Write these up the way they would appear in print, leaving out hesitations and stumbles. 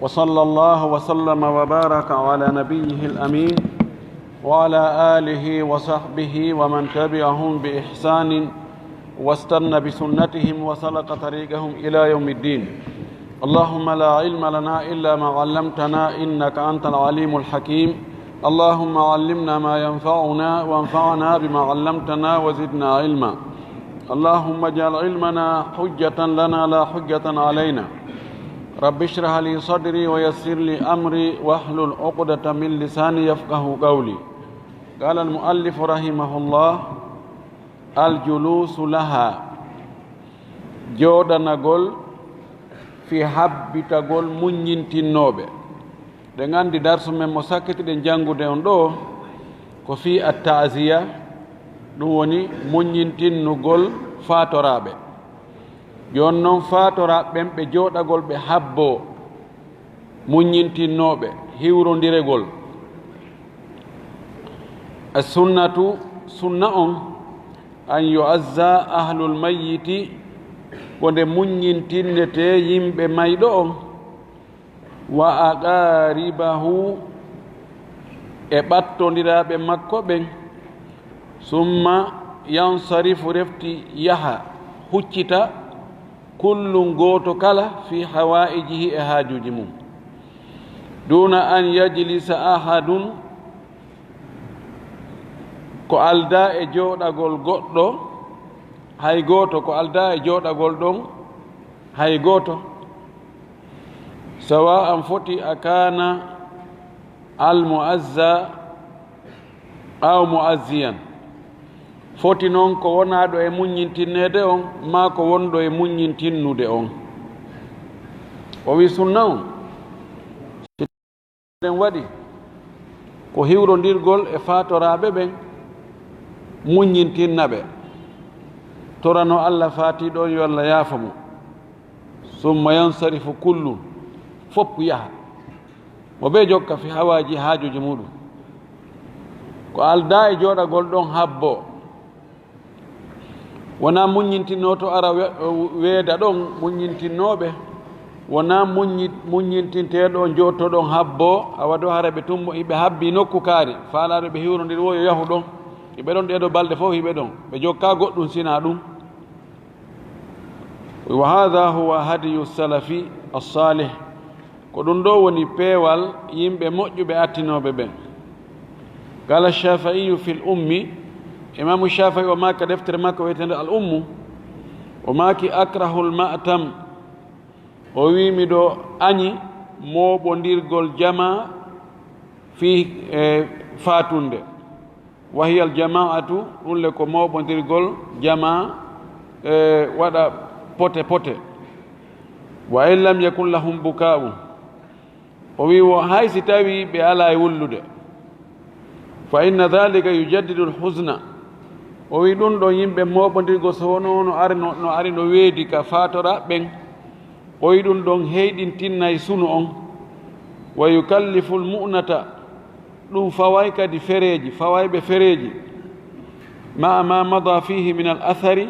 وصلى الله وسلم وبارك على نبيه الأمين وعلى آله وصحبه ومن تبعهم بإحسان واستنى بسنتهم وسلك طريقهم إلى يوم الدين. اللهم لا علم لنا إلا ما علمتنا إنك أنت العليم الحكيم. اللهم علمنا ما ينفعنا وانفعنا بما علمتنا وزدنا علما. اللهم اجعل علمنا حجة لنا لا حجة علينا. رب اشرح لي صدري ويسر لي أمري واحلل عقدة من لساني يفقه قولي. قال المؤلف رحمه الله: الجلوس لها جودنagol fi habbitagol muññintinnoɓe. ɗe gandi darsu men mo sakkitiɗen janngude on ɗo ko fi at-ta'ziya, ɗum woni muññintinnugol faatoraɓe. jon noon faatoraɓen ɓe jooɗagol ɓe habbo muññintinnoɓe hiwrondiregol. as-sunnatu sunna on an yu'azza ahlul mayyiti ko nde muññintinnete yimɓe mayɗo on wa aqaribahu e ɓattodiraɓe makko ɓen summa yansarifu refti yaha huccita kullum gooto kala fi hawaijihi e haajuji mum duna an yajlisa ahadun ko alda e jooɗagol goɗɗo hay gooto, ko alda e jooɗagol ɗon hay gooto, sawa an foti a kana almuazza aw muazziyan, foti noon ko wonaɗo e muññintinnede on ma ko wonɗo e muññintinnude on. O wi sunna on den waɗi ko hiwrondirgol e faatoraɓe ɓen muññintinna ɓe, torano Allah faatiɗo yo Allah yaafa mo. summa yansarifu kullun, fopp yaha mo ɓe jokka fi hawaji haajuji muɗum. ko alda e jooɗagol ɗon habbo wona muññintinno to ara weeda ɗon muññintinnoɓe, wona muññintinteɗo jottoɗon habbo awa ɗo hara ɓe tummo hiɓe habbi nokku kaari faalaɗo ɓe hiwrondir wo yo yahu ɗon, hiɓe ɗon ɗeɗo balɗe fof hiɓe ɗon ɓe jokka goɗɗum sina ɗum. wa hada huwa hadiyu salafi as-salih, ko ɗum ɗo woni peewal yimɓe moƴƴuɓe attinoɓe ɓen. qala shafi'iyu fi l-ummi, imamu shafii o maka deftere makko wiyetende al ummu, o maki akrahu l-ma'tam, o wi miɗo añi moɓodirgol jama fi fatunde. wa hiya al jama'atu, ɗum le ko moɓodirgol jama waɗa pote pote. wa in lam yakun lahum buka'u, o wi wo hay si tawi ɓe ala e wullude, fa inna dhalika yujaddidu l-huzna, o wi ɗum ɗon yimɓe moɓodirgo so wono no ari no weedi ka faatora ɓen, o wi ɗum ɗon heyɗintinnayi sunu on. wa yukallifu l-mu'nata, ɗum faway kadi fereji, fawayɓe fereji ma ma mada fihi min al athari,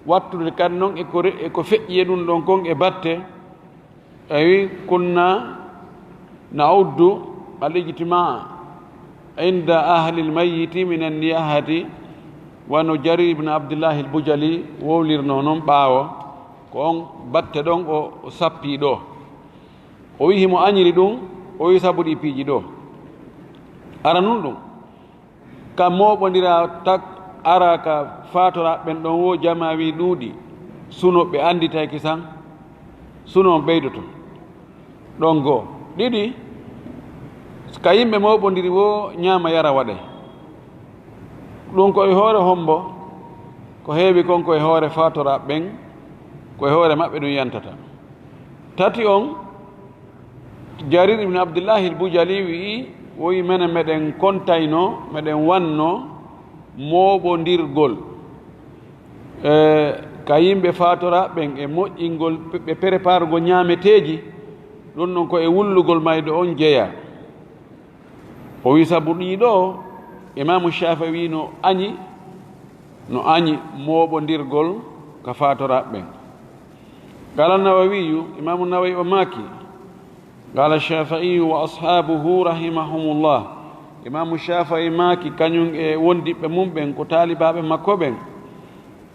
wattude kadi noon eko feƴƴiye ɗum ɗon kon e batte. ayi kunna nauddu al-ijtimaa inda ahli l-mayyiti min an-niyahati, wano Jarir ibn Abdullah al-Bujali wowlirno noon ɓaawo ko on batte ɗon o sappi ɗo. o wi himo añiri ɗum, o wi sabu ɗi piiji ɗo ara nun ɗum ka moɓodira tak ara ka faatoraɓen ɗon wo jama wi ɗuuɗi sunoɓe anditaki san suno ɓeydoto ɗon goo. ɗiɗi, ka yimɓe moɓodiri wo ñaama yara waɗe ɗum koye hoore hombo, ko heewi kon koye hoore faatoraɓen, koye hoore maɓɓe ɗum yantata. tati on, Jarir ibn Abdullahi al-Bujali wi woyi mene meɗen kontayno meɗen wanno moɓodirgol ka yimɓe faatoraɓen e moƴƴingol ɓe préparego ñaameteeji ɗum ɗon ko e wullugol maydo on jeeya. o wi sabu ɗiɗo imamu Shafi'i no añi moɓodirgol ka faatoraɓe ɓen. qala Nawawiyu, imamu Nawawi o maaki قال الشافعي وأصحابه رحمهم الله إمام الشافعي ماكي كانيون وندي بمومبن كتالي باب مكوبن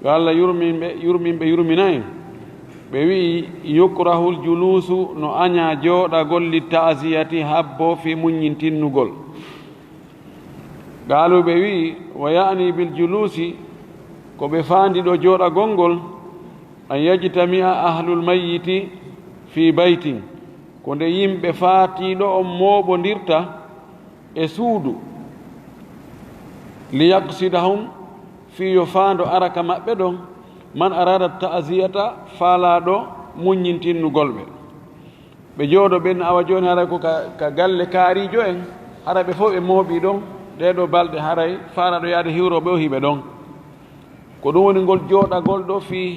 قال يرمين بوي يكره الجلوس نو أنيا جودا قول للتعزية حبو في منينتين نقول قالوا بوي ويعني بالجلوس ko ɓe faandi ɗo jooɗa gonngol an yajtamia ahlul mayyiti fi baytin ko nde yimɓe faatiiɗo on mooɓondirta e suudu li yaqsidahum fii yo faando araka maɓɓe ɗon man arada ta'ziyata faalaaɗo muññintinnugol ɓe ɓe jooɗo ɓen awa jooni haray ko ka galle kaariijo en hara ɓe fof ɓe mooɓii ɗon ɗeɗo balɗe haray faalaɗo yahde hiwroɓe o hiɓe ɗon ko ɗum woni ngol jooɗagol ɗo fii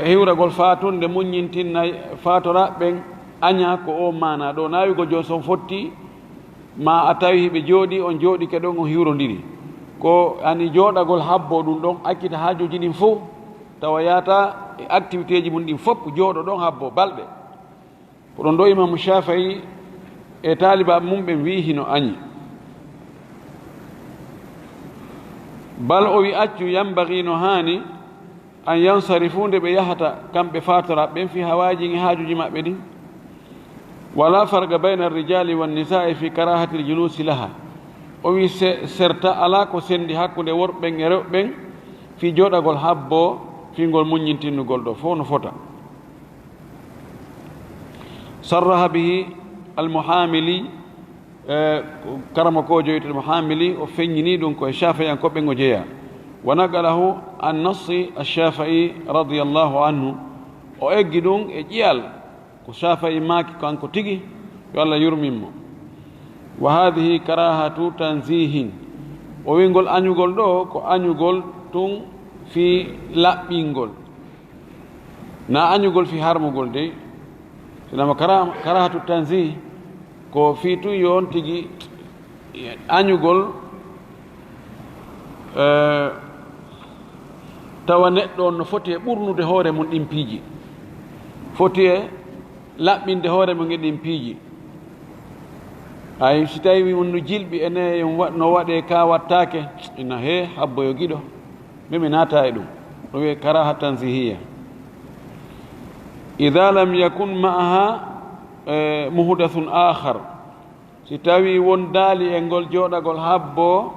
hiwragol faatunde muññintinna faatoraɓɓen aña ko o mana ɗo naawigo jooni son fotti ma a tawi hiɓe jooɗi on jooɗi ke ɗon on hiwrodiri ko ani jooɗagol habbo ɗum ɗon accita haajuji ɗin fof tawa yata e activité ji mum ɗin fof jooɗo ɗon habbo balɗe ko ɗon ɗo imamu Shafi'i e taaliba mum ɓen wi hino añi bal o wi accu yambagi no haani an yansarifu nde ɓe yahata kamɓe faatoraɓe fi hawaaji e haajuji maɓɓe ɗin wala farga bayna arrijali wannisa'i fi karahati ljulusi laha o wi serta ala ko sendi hakkude worɓen e rewɓen fi jooɗagol habbo fingol muññintinnugol ɗo fof no fota sarraha bihi almuhamili karama ko joyte almuhamili o feññini ɗum koye Shafi'i en koɓɓen o jeeya wa naqalahu an nassi alshafi'i radiallahu anhu o eggi ɗum e ƴiyal ko Shafi'i maaki kanko tigi yo Allah yurminmo wa hadihi karahatu tanzihin o wingol añugol ɗo ko añugol tun fi laɓɓingol na añugol fi harmugol dey sinama karahatu tanzih ko fi tun yon tigi añugol tawa neɗɗo on no foti e ɓurnude hoore mum ɗin piiji foti e laɓɓinde hoore mum e ɗin piiji ay si tawi on no jilɓi ene no waɗe ka wattake ina he habboyo giɗo mimi naata e ɗum ɗo wiye karaha tanzihiya ida lam yakun ma'aha muhdathun akhar si tawi won daali e ngol jooɗagol habbo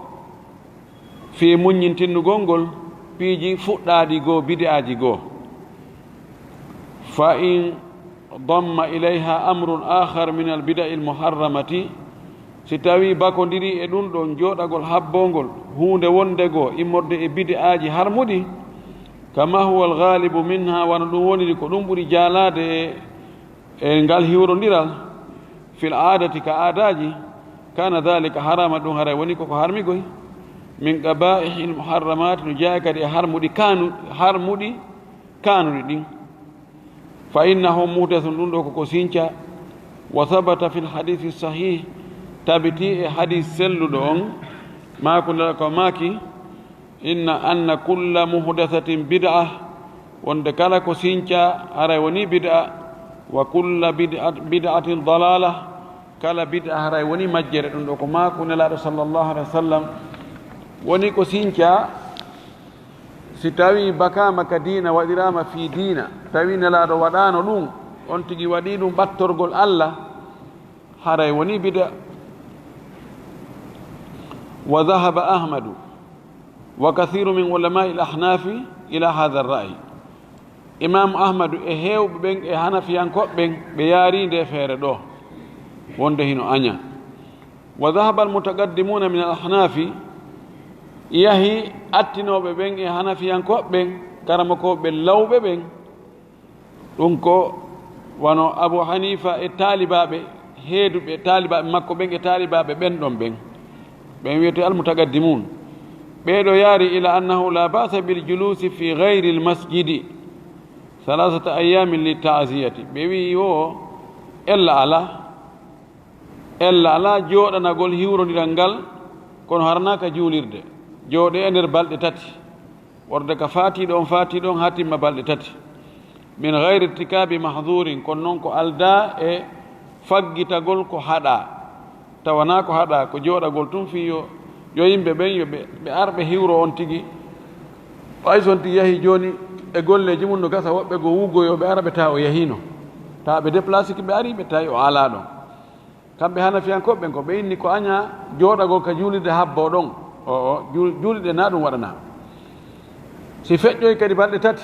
fi muññintinnugol ngol piiji fuɗɗaadi goo bid'aji goo fa in damma ilayha amrun akhar min albida'i almuharramati si tawi bakondiri e ɗum ɗon jooɗagol habbongol hunde wonde goo immorde e bid'aji harmuɗi kama huwa alghalibu minha wana ɗum woniri ko ɗum ɓuri jaalade e ngal hiwrondiral fil adati ka aadaji kana dhalika harama ɗum haray woni koko harmigoy min qaba'ihi almuharramati no jeeya kadi e harmuɗi kanuɗi ɗin fa innahu muhdathun ɗum ɗo koko sinca wa thabata fi lhadithi sahih tabiti e hadis selluɗo on makunela ko maaki inna anna kulla muhdathatin bid'a wonde kala ko sinca haray woni bid'a wa kulla bid'atin dalala kala bid'a haray woni majjere ɗum ɗo ko makunelaɗo sallllahu alih wa sallam woni ko sinca si tawi bakama ka diina waɗirama fi diina tawi nelaɗo waɗano ɗum on tigi waɗi ɗum ɓattorgol Allah haray woni bid'a wa dhahaba ahmadu wa kathiru min ulama'i al-ahnafi ila hadha ar-ra'y imam ahmadu e hewɓe ɓen e hanafiyankoɓe ɓen ɓe yaari nde feere ɗo wonde hino aña wa dhahaba al-mutaqaddimuna min al-ahnafi yahi attinoɓe ɓen e hanafiyankoɓe ɓen karamakoɓe lawɓe ɓen ɗum ko wano abou hanifa e taalibaɓe heeduɓe taalibaɓe makko ɓen e taalibaɓe ɓen ɗon ɓen ɓen wiyete almutaqaddimun ɓeɗo yaari ila annahu la basa biljulusi fi gayri lmasjidi salasata ayamin li ta'ziyati ɓe wi o ella ala jooɗanagol hiwrodiral ngal kono harnaka juulirde jooɗe e nder balɗe tati worde ka faatiɗo on ha timma balɗe tati min gayri irtikabi mahdurin kono noon ko alda e faggitagol ko haɗa tawana ko haɗa ko jooɗagol tun fi yo yimɓe ɓen yo ɓe arɓe hiwro on tigi ɓay son tigi yahi joni e golleji mum no gasa woɓɓe go wugoyo ɓe ara ɓe tawa o yahino tawa ɓe déplacé ki ɓe ari ɓe tawi o ala ɗon kamɓe hanafiyankoɓe ɓen ko ɓe inni ko aña jooɗagol ka juulide habbo ɗon o juuliɗe na ɗum waɗana si feƴƴoy kadi balɗe tati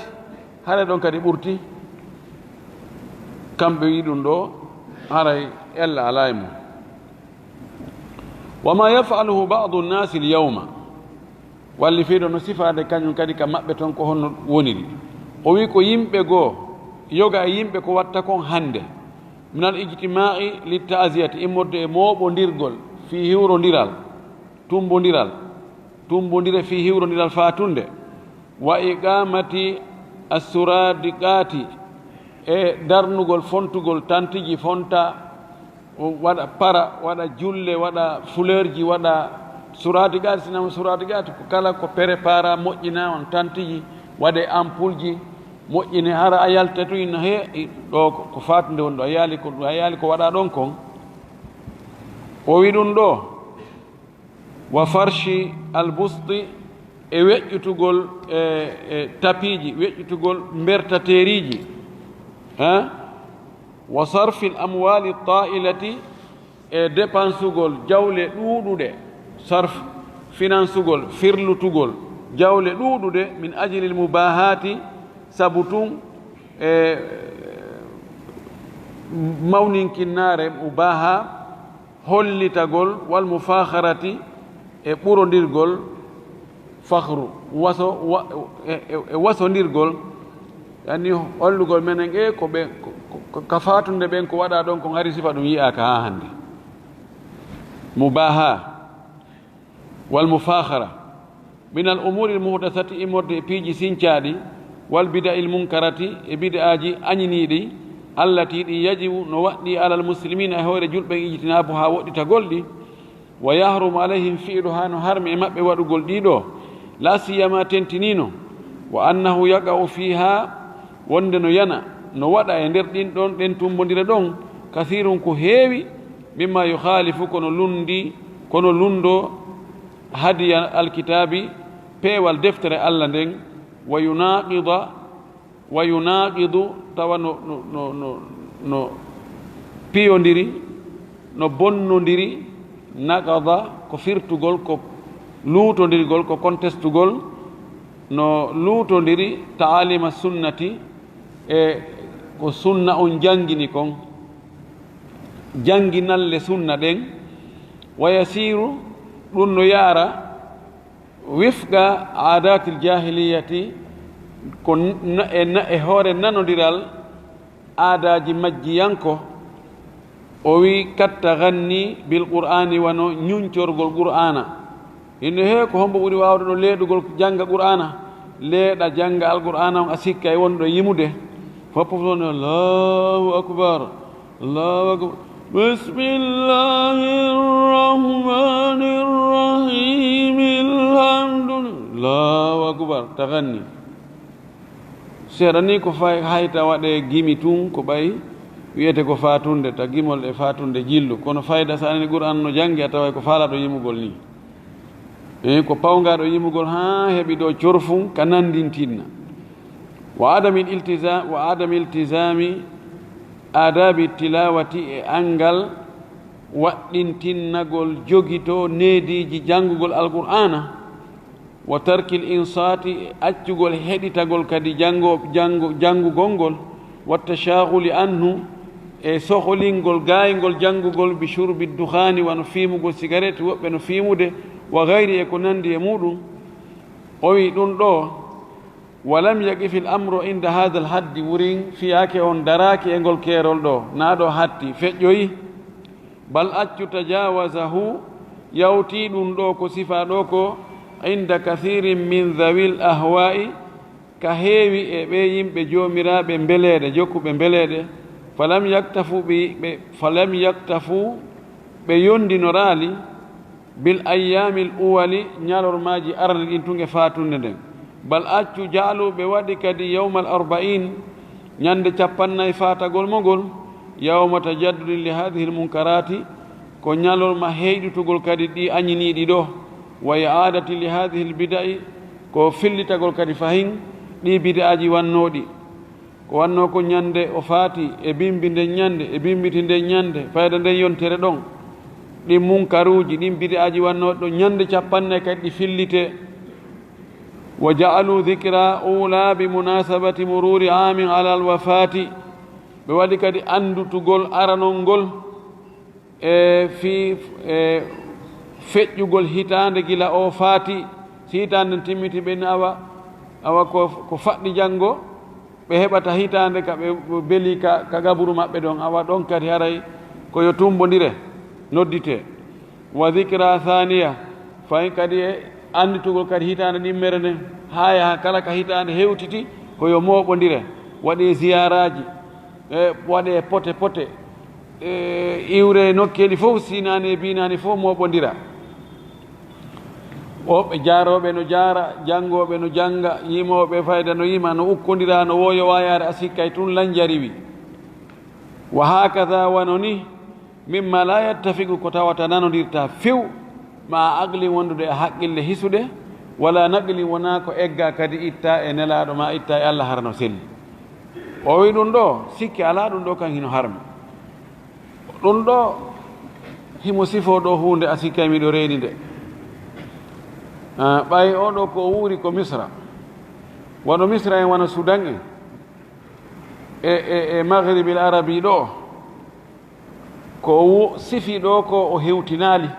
hare ɗon kadi ɓurti kamɓe wi ɗum ɗo haray ella ala e mum wama yafaluhu badu nnasi l yawma walli fiiɗo no sifade kañum kadi ka maɓɓe toon ko honno woniri o wi ko yimɓe goo yoga e yimɓe ko watta kon hannde min al ijtimai li tasiyati immorde e mooɓodirgol fi hiwrodiral tumbodire fi hiwrodiral fatunde wa iqamati assuradiqati e darnugol fontugol tantiji fonta waɗa para waɗa julle waɗa fleur ji waɗa suradiqati sinama suradiqati ko kala ko prépara moƴƴina on tantiji waɗe ampoule ji moƴƴine hara a yaltatoyi no he ɗo ko fatunde woni ɗo a yaali ko waɗa ɗon kon o wi ɗum ɗo wa farshi albusti e weƴƴutugol e tapiji weƴƴutugol mbertateriji wa sarfi l amwali ta'ilati e dépensugol jawle ɗuuɗuɗe sarf finansugol firlutugol jawle ɗuuɗuɗe min ajli l mubahati sabu tun e mawninkinnare mubaha hollitagol wal mufakharati e ɓurodirgol fahru wasondirgol yani hollugol menen ko ɓe ka fatunde ɓen ko waɗa ɗon ko hari sifa ɗum yiyaka ha hande mubaha wal mufakhara min al umuri l muhdasati immorde e piiji sincaɗi wal bida il munkarati e bid'aji añiniɗi allati ɗi yajibu no waɗɗi alal muslimina e hoore julɓe ijtinabu ha woɗɗitagol ɗi wa yahrumu alayhim fi'lu ha no harmi e maɓɓe waɗugol ɗiɗo la siyama tentinino wa annahu yaqa'u fiha wonde no yana no waɗa e nder ɗin ɗon ɗen tumbodira ɗon kasirun ko heewi mimma yukhalifu kono lundo hadiya alkitabi peewal deftere allah nden wa yunaqidu tawa no piyodiri no bonnodiri naqada ko firtugol ko luutodirgol ko contestugol no luutodiri taalima sunnati e ko sunna on jangini kon janginalle sunna ɗen wa yasiru ɗum no yaara wifqa adati l jahiliyati ko e hoore nanodiral aadaji majjiyanko o wi katta ganni bil qur'ani wano ñuñcorgol qur'ana inde he ko hombo ɓuri wawde ɗo leeɗugol janga qur'ana leeɗa janga alqur'ana on a sikka e wonɗo yimude foppo toon allahu akbar allahu akbar bismillahi rrahmani rrahim allahu akbar taganni seeɗa ni ko hayta waɗe gimi tun ko ɓay wiyete ko fatunde ta gimol e fatunde jillu kono fayda sa anani qur'an no jangi a tawa ko faalaɗo yimugol ni ko pawgaɗo yimugol ha heeɓi ɗo corfum ka nandintinna wa adami iltisami adabi tilawati e angal waɗɗintinnagol jogito neediji janngugol alqur'ana wa tarki l insati accugol heɗitagol kadi janngugol ngol wa tashahuli anhu e sohlingol gaayngol janngugol bi shurbi duhani wano fiimugol cigarette woɓɓe no fiimude wa gayri e ko nandi e muɗum o wi ɗum ɗo walam yaqifi l amru inda hada l haddi wurin fiyake on daraki e ngol keerol ɗo naa ɗo hatti feƴƴoyi bal accu tajawasahu yawti ɗum ɗo ko sifa ɗo ko inda kathirin min dhawil ahwa'i ka heewi e ɓe yimɓe joomiraɓe mbeleɗe jokkuɓe mbeleɗe falam yaktafu ɓe yondinoraali bil ayyami l uwali ñalormaji arde ɗin tun e fatunde nden bal accu jaaluɓe waɗi kadi yawma al arba'in ñande capannay fatagol mogol yawma tajaddudi li hadihi lmunkarati ko ñalol ma heyɗutugol kadi ɗi añiniɗi ɗo wa i'adati li hadihi lbida'i ko fillitagol kadi fahin ɗi bida'aji wannoɗi ko wanno ko ñande o faati e bimbi nden ñande e bimbiti nden ñande fayda nden yontere ɗon ɗin munkaruji ɗin bida'aji wannoɗi ɗo ñande capanne kadi ɗi fillite wa ja'alu dhikra ula bi munasabati mururi amin ala alwafati ɓe waɗi kadi andutugol aranol ngol fi feƴƴugol hitande gila o faati si hitande timmiti ɓen awa ko faɗɗi janngo ɓe heɓata hitande ka ɓe beeli ka gaburu maɓɓe ɗon awa ɗon kadi haray koyo tumbodire noddite wa dhikra thaniya fayin kadi e anditugol kadi hitande ɗimmere nden ha yaha kala ka hitande hewtiti koyo moɓodire waɗe ziyaraji waɗe pote pote iwre nokkeli fof sinani e binani fof moɓodira ɓe jaaroɓe no jaara janngoɓe no jannga yimoɓe fayda no yima no ukkodira no woyo wayare asikkay tun lanjari wi wa hakada wano ni mimma la yattafiqu ko tawata nanodirta few ma aqli wondude e haqqille hisude wala naqli wona ko egga kadi itta e nelaɗo ma itta e allah harano selli o wi ɗum ɗo sikki ala ɗum ɗo kan hino harmi ɗum ɗo himo sifo ɗo hunde a sikkay miɗo reeni nde ɓay oɗo ko wuuri ko misra wano misra en wona soudan en e maghribil arabi ɗo ko sifi ɗo ko o hewtinali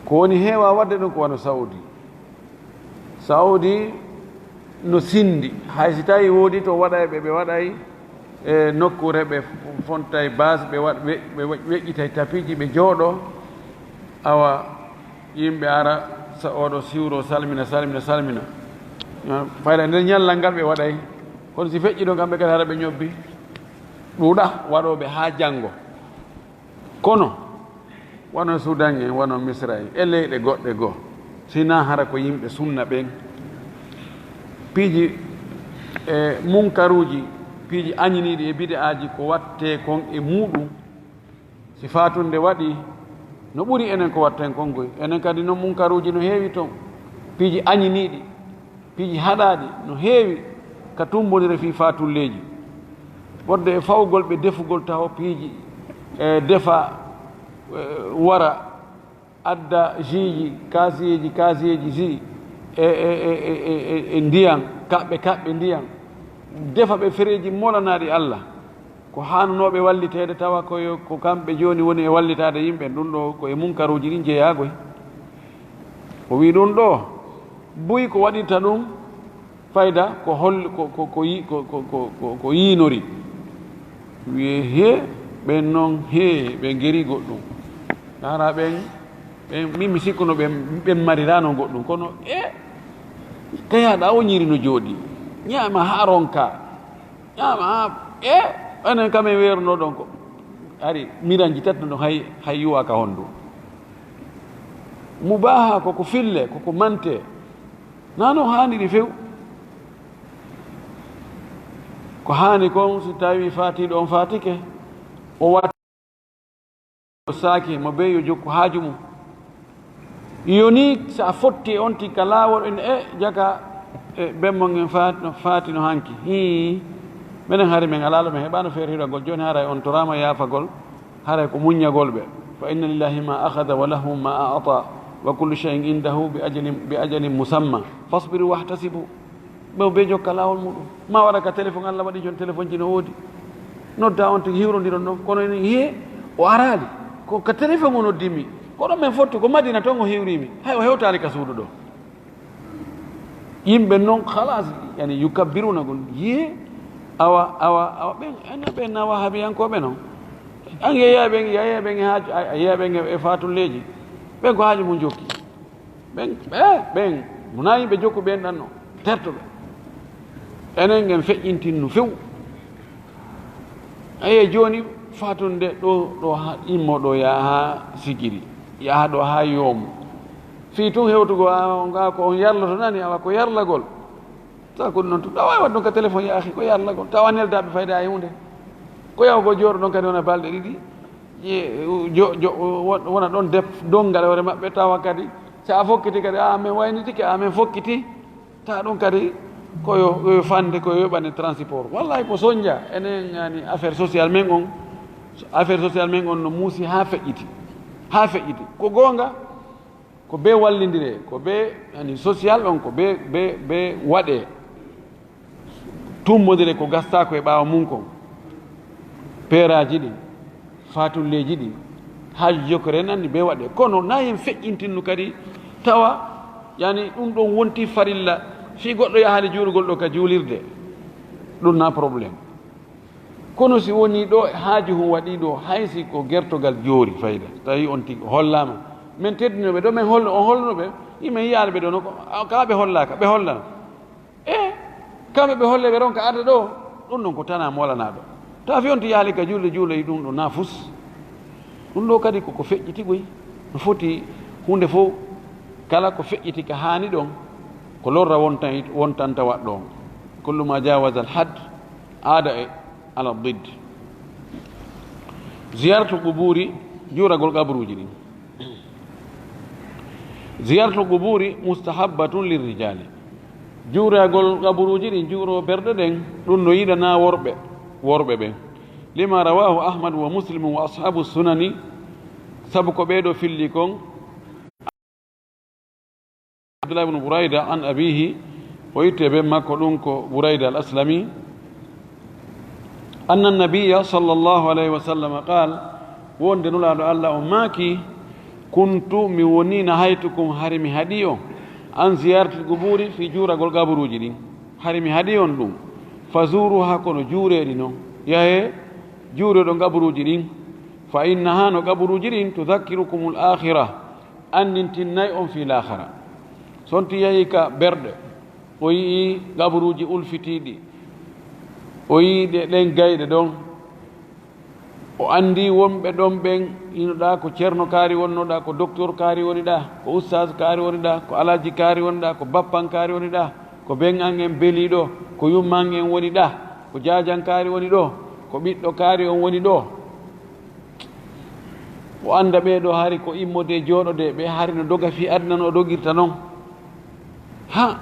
ko woni heewa wadde ɗum ko wano saudi no sindi hay si tawi woodi to waɗay ɓe waɗay e nokkure ɓe fontay base ɓe weƴƴitay tapiji ɓe jooɗo awa yimɓe ara oɗo siwro salmina fayda nder ñallal ngal ɓe waɗay kono si feƴƴi ɗo kamɓe kadi hara ɓe ñobbi ɗuuɗa waɗoɓe ha janngo kono wono soudan en wono misra en e leyɗe goɗɗe goo sina hara ko yimɓe sunna ɓen piiji e munkaruji piiji añiniɗi e bid'aji ko watte kon e muɗum si fatunde waɗi no ɓuri enen ko watten kongoy enen kadi noon munkaruji no heewi toon piiji añiniɗi piiji haɗaɗi no heewi ka tumbodire fi fatulleji wadde e fawgol ɓe defugol taw piiji e defa wara adda jiji kasiyeji ji e ndiyam kaɓɓe ndiyam defa ɓe fereji molanaɗi allah ko hanunoɓe wallitede tawa ko kamɓe joni woni e wallitade yimɓe ɗum ɗo ko e munkaruji ɗin jeeyagoy o wi ɗum ɗo buy ko waɗirta ɗum fayda ko holli ko yiinori wiye he ɓen noon ɓe geri goɗɗum ara ɓen min mi sikkuno ɓen marirano goɗɗum kono kayaɗa o ñiri no jooɗi ñaama ha ronka ñaama ha enen kamen weeruno ɗon ko ari miranji tati ɗon hay yuwaka honndu mubaha koko fille koko mante nano haniri few ko hani kon si tawi fatiɗo on fatike o wat saaki mo ɓe yo jokku haaju mum yoni so a fotti on tikka laawol en jaka bemmol ngen faati no hanki minen hari men alaalo men heɓano feere hiɗagol joni haray on torama yaafagol haray ko muññagol ɓe fa inna lillahi ma akhada wa lahu ma ata wa kullu cheyin indahu bi ajalin musamma fasbiru wahtasibu ɓe jokka laawol muɗum ma waɗa ka téléphone allah waɗi joni téléphone ji no woodi nodda on tigi hiwrodiron ɗon kono o araali ko ka téléphone o noddimi koɗon men fotti ko madina toon o hiwrimi hay o hewtali ka suudu ɗo yimɓe noon halas yani yukabbiruna gon awa ɓen nawa haabiyankoɓe noon an yeeyaɓen e fatulleji ɓen ko haaju mum jokki ɓen mona yimɓe jokku ɓen ɗan no tertoɓe enen en feƴƴintinno few aye joni fatunde ɗo immo ɗo yaha sigiri yaha ɗo ha yoomu fi tun hewtugo ga ko on yarloto nani awa ko yarlagol tawa ko ɗum noon tum ɗa wawi wadde ɗon ka téléphone ya ahi ko ya allah ko tawa neldaɓe fayda e hunde ko yaw ko jooɗo ɗon kadi wona balɗe ɗiɗi wona ɗon def dongal hoore maɓɓe tawa kadi sa fokkiti kadi a min waynitike a min fokkiti tawa ɗum kadi koyo fande koyo yoɓane transport wallahi ko soñdia enen yani affaire social men on no muusi ha feƴƴiti ko goonga ko be wallidire ko be yani social on ko be waɗe tummodire ko gastako e ɓaawa mum kon peeraji ɗi fatulleji ɗi haaji jokore nanni be waɗe kono na hen feƴƴintinnu kadi tawa yani ɗum ɗon wonti farilla fi goɗɗo yahani juulugol ɗo ka juulirde ɗum na probléme kono si woni ɗo haaji hum waɗi ɗo haysi ko gertogal joori fayda tawi on tigi hollama min teddinoɓe ɗo min on holnoɓe yimin yiyaɓe ɗo no kaɓe hollaka ɓe hollana kamɓe ɓe holle ɓe ron ka arde ɗo ɗum ɗon ko tana molanaɗo tawa fi on ti yaali ka julde juuloyi ɗum ɗo nafus ɗum ɗo kadi koko feƴƴitigoy no foti hunde fof kala ko feƴƴiti ka haani ɗon ko lorra wontanta waɗɗo on kullu ma jawasa al had aada e ala did ziyaratu quburi juuragol qabruji ɗin ziyaratu quburi mustahabbatun lirrijali juuragol qabruji ɗin juuro berɗe ɗen ɗum no yiɗana worɓe ɓen lima rawahu ahmad wa muslim wa ashabu sunani sabu ko ɓeeɗo filli kon abdullah ibnu bourayda an abihi o yitte ɓe makko ɗum ko bourayda al aslami anna annabiya sallllahu alayhi wa sallam qal wonde nulaɗo allah o maaki kuntu mi wonina haytukum hari mi haɗi on an ziyarati quburi fi juuragol gaburuji ɗin hari mi haɗi on ɗum fa zuruha kono juureɗi noon yahe juureɗo gaburuji ɗin fa innaha no gaburuji ɗin tudakkirukum l akhira andintinnay on fi l akhira sonti yahi ka berɗe o yii gaburuji ulfitiɗi o yii ɗen gayɗe ɗon o andi wonɓe ɗon ɓen inoɗa ko ceerno kaari wonnoɗa ko docteur kaari woniɗa ko oustage kaari woniɗa ko alaji kaari woniɗa ko bappan kaari woniɗa ko ben an en beeliɗo ko yumman en woni ɗa ko jajan kaari woni ɗo ko ɓiɗɗo kaari on woni ɗo o anda ɓeɗo hari ko immode jooɗode ɓe hari no doga fi aduna no o dogirta noon ha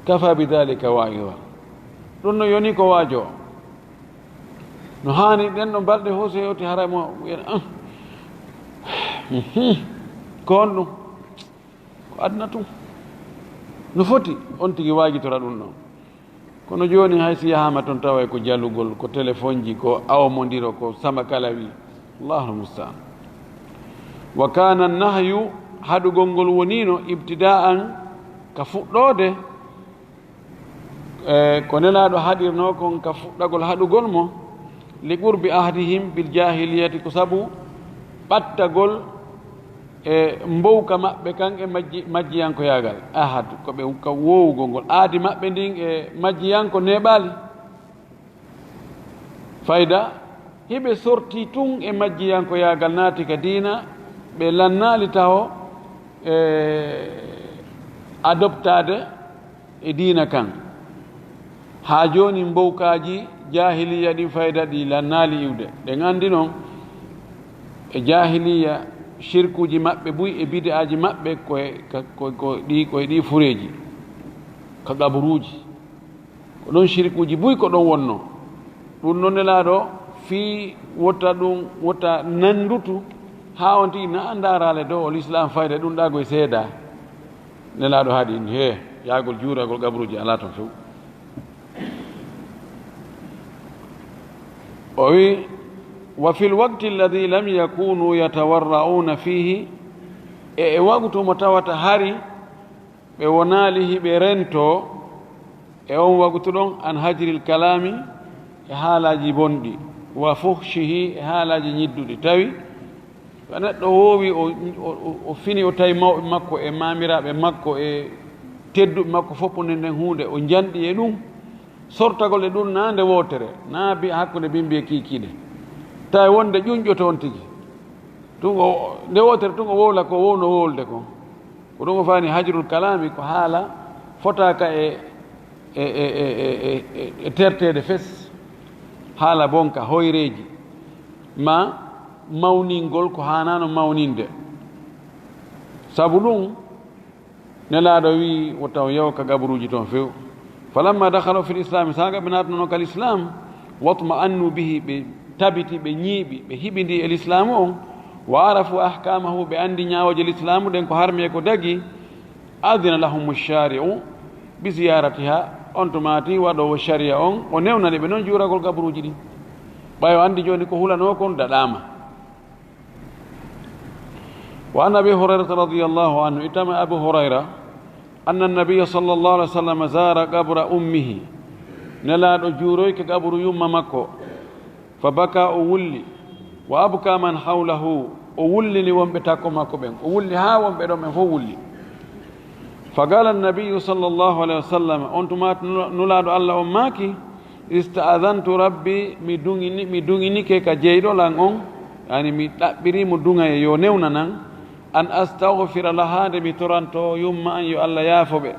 kafa bidalika wa'iwa ɗum no yoni ko waajo no hani ɗen ɗo balɗe fof so yewti haramo wiyen ko on ɗum ko aduna tum no foti on tigi waajitora ɗum ɗon kono joni hay si yahama toon tawa ko jallugol ko téléphone ji ko awmodiro ko sama kala wi allahu mustaan wa kana annahyu haɗugol ngol wonino ibtida'an ka fuɗɗode ko nelaɗo haɗirno kon ka fuɗɗagol haɗugol mo li qurbi ahdihim bil jahiliyati ko sabu ɓattagol e mbowka maɓɓe kan e majjiyankoyagal ahad koɓe ka wowugol ngol aadi maɓɓe ndin e majjiyanko neɓali fayda hiɓe sorti tun e majjiyankoyagal naati ka diina ɓe lannali taw adoptade e diina kan ha joni mbowkaji jahiliya ɗin fayda ɗi lannali iwde ɗen andi noon e jahiliya shirkuji maɓɓe buy e bide aji maɓɓe koye ɗi fureji ka gaburuji ko ɗon shirkuji buy ko ɗon wonno ɗum noon nelaɗo fi wotta ɗum wotta nandutu ha on tigi na andarale dow o l'islam fayda ɗum ɗagoye seeda nelaɗo haaɗi he yagol juuragol gaburuji ala toon few o wi wa fi lwaqti alladi lam yakunu yatawarra'una fihi e waqtu mo tawata hari ɓe wonali hiɓe rento e on waqtu ɗon an hajri l kalami e haalaji bonɗi wa fuhshihi e haalaji ñidduɗi tawi so neɗɗo woowi o fini o tawi mawɓe makko e mamiraɓe makko e tedduɓe makko foppude nden hunde o janɗi e ɗum sortagol e ɗum na nde wotere na hakkude bimbi e kikiɗe tawi wonde ƴuñƴoto on tigi tun o nde wotere tun o wowla ko wowno wowlde ko ɗum o fani hajrul kalami ko haala fotaka e tertede fes haala bonka hoyreji ma mawningol ko hanano mawninde sabu ɗum nelaɗo wi wo taw yew ka gabaruji toon few falamma dakhalu fi l'islam saga ɓe natnono ka l'islam watma annu bihi ɓe tabiti ɓe ñiiɓi ɓe hiɓidi e l'islamu on wa arafu ahkamahu ɓe andi ñawoje l'islamu ɗen ko harmi ko dagi adina lahum shari'u bi ziyaratiha on to mati waɗowo sharia on o newnani ɓe noon juuragol gabaruji ɗi ɓayo andi joni ko hulano kon daɗama wa an abi hurairata radiallahu anhu itama abu hurayra anna annabiya sallllahu alih wa sallam zara qabra ummihi nelaɗo juuroyke gabaru yumma makko fa baka o wulli wa abka man hawlahu o wullini wonɓe takko makko ɓen o wulli ha wonɓe ɗon ɓen fof wulli fa gala annabiyu sallllahu alayhi wa sallam on tumata nulaɗo allah on maaki istaadantu rabbi mi duŋinike ka jeyɗolan on yani mi ɗaɓɓirimo duŋaye yo newna nan an astahfira laha nde mi toranto yumma an yo allah yaafoɓe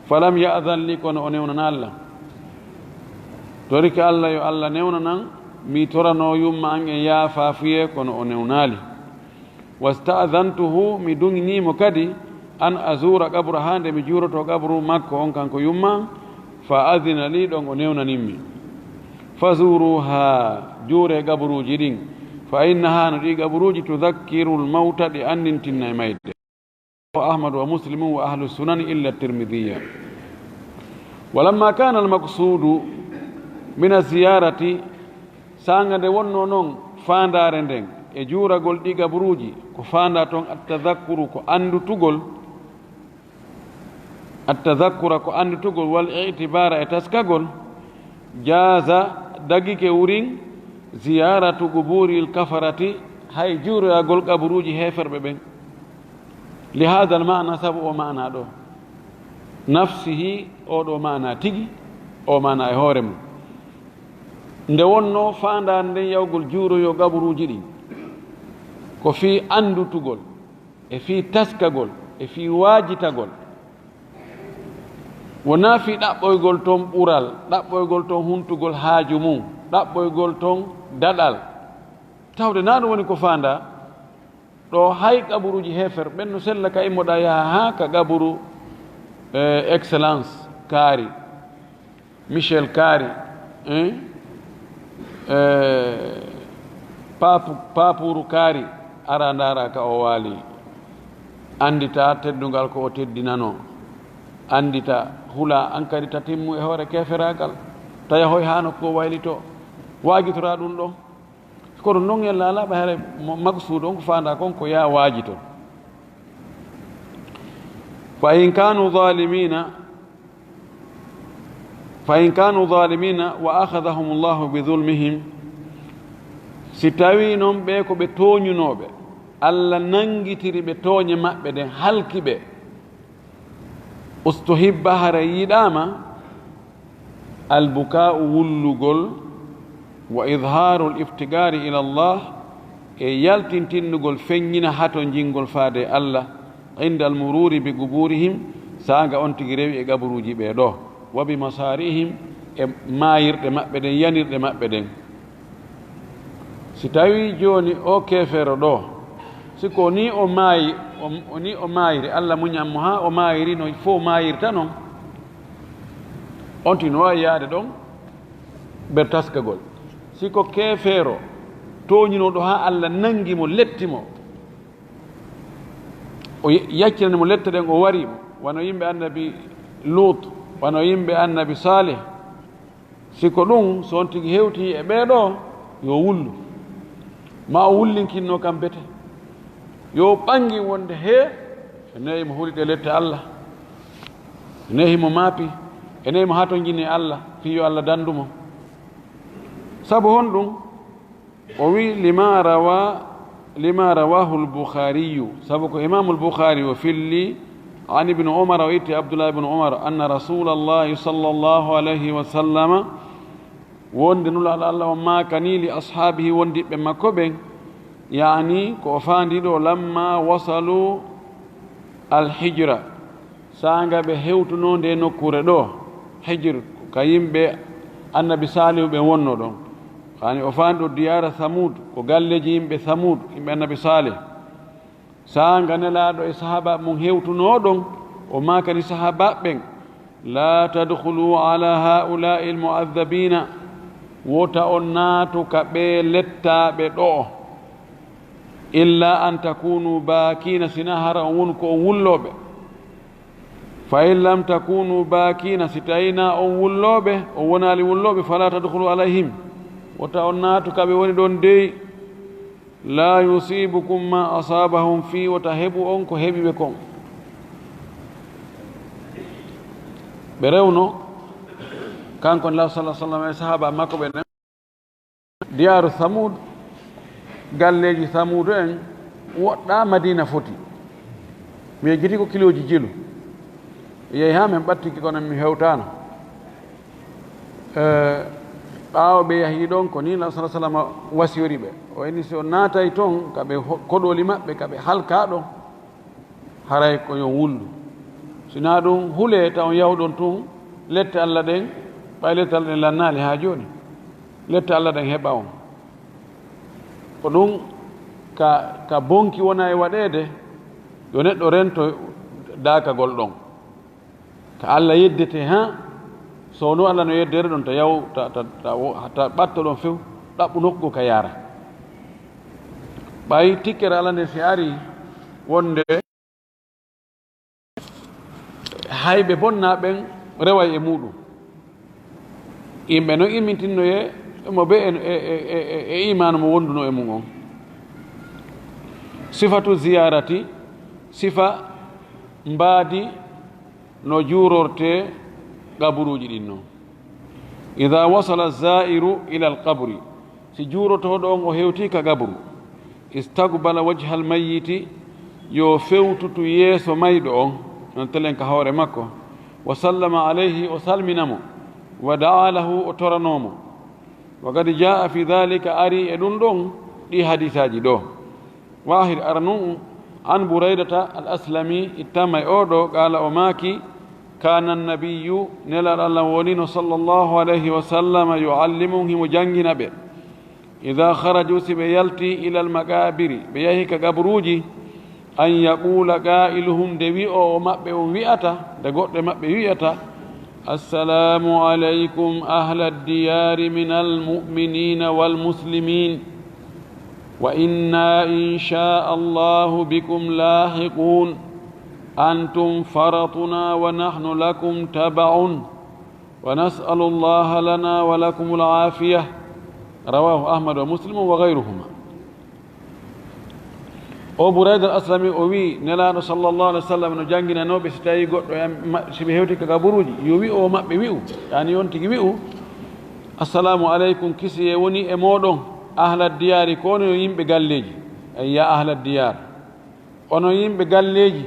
falam yadan li kono o newnana allah torike allah yo allah newna nan mi torano yumma an en yaafa fiye kono o newnali wastaadantuhu mi duŋinimo kadi an azura qabra ha nde mi juuroto qabru makko on kanko yumma fa adina li ɗon o newnaninmi fazuruha juure gabaruji ɗin fa innaha no ɗi gabaruji tudakkiru lmawta ɗi andintinna e mayde ahmadu wa muslimu wa ahlu sunani illa tirmidiya walamma kana almaqsudu min aziyarati sanga nde wonno noon fandare nden e juuragol ɗi gabaruji ko fanda toon attadakkuru ko andutugol attadakkura ko andutugol wal itibara e taskagol jaza dagike wurin ziyaratu guburil kafarati hay juuroyagol gabaruji heferɓe ɓen li hada almana sabu o mana ɗo nafsihi oɗo mana tigi o mana e hoore mum nde wonno fandare nden yawgol juuroyo gabaruji ɗi ko fi andutugol e fi taskagol e fi waajitagol wona fi ɗaɓɓoygol toon ɓural ɗaɓɓoygol toon huntugol haaju mum ɗaɓɓoygol toon daɗal tawde na ɗum woni ko fanda ɗo hay gabaruji hefer ɓenno sella ka immoɗa yaha ha ka gabaru excellence kaari michel kaari papuru kaari ara ndara ka o waali andita teddungal ko o teddinano andita hula an kadi ta timmu e hoore keferagal ta yahoy ha nokku o waylito waajitora ɗum ɗon kono noon yalla ala ɓa here maksuudu on ko fanda kon ko ya waajito fa in kanu zalimina wa akhadahum llahu bi zulmihim si tawi noon ɓe ko ɓe tooñunoɓe allah nangitiri ɓe tooñe maɓɓe ɗen halki ɓe ustuhibba hara yiɗama albuka'u wullugol wa idharu liftigari ila llah e yaltintinnugol feññina hato jingol faade allah inda almururi bi guburihim saga on tigi rewi e gabaruji ɓe ɗo wa bi masarihim e mayirɗe maɓɓe ɗen yanirɗe maɓɓe ɗen si tawi joni o kefero ɗo siko ni o maayi ni o maayiri allah muñammo ha o maayiri no fof maayirta noon on tino wawi yaade ɗon ber taskagol siko kefeero toñinoɗo ha allah nangimo lettimo o yaccinanimo lette ɗen o wari wano yimɓe annabi lut wano yimɓe annabi salih siko ɗum so on tigi hewti e ɓeeɗo yo wullu ma o wullinkinno kam bete yo ɓangi wonde he e nehimo hulɗe lette allah e nehimo maapi e nehimo ha to jinni allah fiyo allah dandumo sabu hon ɗum o wi lima rawahu lbukhariyu sabu ko imamu lbukhari o filli an ibnu umar o itti abdoullah ibnu umar anna rasulallahi sallllahu alayhi wa sallama wonde nulaɗo allah o makani li ashabihi wondiɓe makko ɓen yani ko o faandiɗo lamma wasalu alhijra sanga ɓe hewtuno nde nokkure ɗo hijr ka yimɓe annabi salihu ɓe wonno ɗon hani o faanɗo diyara thamud ko galleji yimɓe thamud yimɓe annabi salih sanga nelaɗo e sahaba mum hewtunoɗon o ma kadi sahaba ɓen la tadkhulu ala haulai almu'adhabina wota on naatu ka ɓe lettaɓe ɗo illa an takunu bakina sina hara on woni ko on wulloɓe fa in lam takunu bakina si tawina on wulloɓe on wonali wulloɓe fala tadkhulu alayhim wota on naatu kaɓe woni ɗon dey la yusibukum ma asabahum fi wota heɓu on ko heɓiɓe kon ɓe rewno kanko la sa sallam e sahaba makko ɓe diyaru thamud galleji thamudu en woɗɗa madina foti mi yejjiti ko kiloji jilu yehi ha min ɓattiki kono mi hewtano ɓaawo ɓe yahi ɗon ko ni la sa sallam wasiyori ɓe o ini so naatay toon kaɓe koɗoli maɓɓe kaɓe halka ɗon haray ko yo wullu sina ɗum huule taw yawɗon tun lette allah ɗen ɓay lette allah ɗen lannali ha joni lette allah ɗen heɓa on ko ɗum ka bonki wona e waɗede yo neɗɗo rento dakagol ɗon ka allah yeddete ha sowno allah no yeddere ɗon ta yaw ta ɓatto ɗon few ɗaɓɓu nokku ka yara ɓay tikkere allah nde si ari wonde hayɓe bonnaɓen reway e muɗum yimɓe noon immintinnoye mo ɓe e imanu mo wonduno e mum on sifatu ziyarati sifa mbaadi no juurorte gaburuji ɗin noon ida wasala zairu ila alqabri si juurotoɗo on o hewti ka gabru istaqbala wajha almayiti yo fewtutu yeeso mayɗo on non telen ka hoore makko wa sallama alayhi o salminamo wa daa lahu o toranomo wa kadi jaa fi dhalika ari e ɗum ɗon ɗi hadisaji ɗo wahid aranu an buraydata al aslami ittama e oɗo qala o maaki kana annabiyu nelaɗo allah wonino sallllahu alayhi wa sallam yuallimuhum himo jangina ɓe ida haraju si ɓe yalti ila almaqabiri ɓe yahi ka gabruji an yaqula qailuhum nde wi o maɓɓe on wi'ata nde goɗɗe maɓɓe wi'ata assalamu aleykum ahla addiyari min almuminina walmuslimin wa inna insha allahu bikum lahiqun antum faratuna wa nahnu lakum tabaun wa nasalu allaha lana wa lakum alafiyah rawahu ahmad wa muslim wa gayruhuma o Burayda al-Aslami o wi nelaɗo sallllahu alih w sallam no jangginanoɓe si tawi goɗɗo siɓe hewti ka gaburuji yo wi o maɓɓe wi'u yani yon tigui wi'u assalamu aleykum kisiye woni e moɗon ahla diyari ko ono yimɓe galleji ay ya ahla diyar ono yimɓe galleji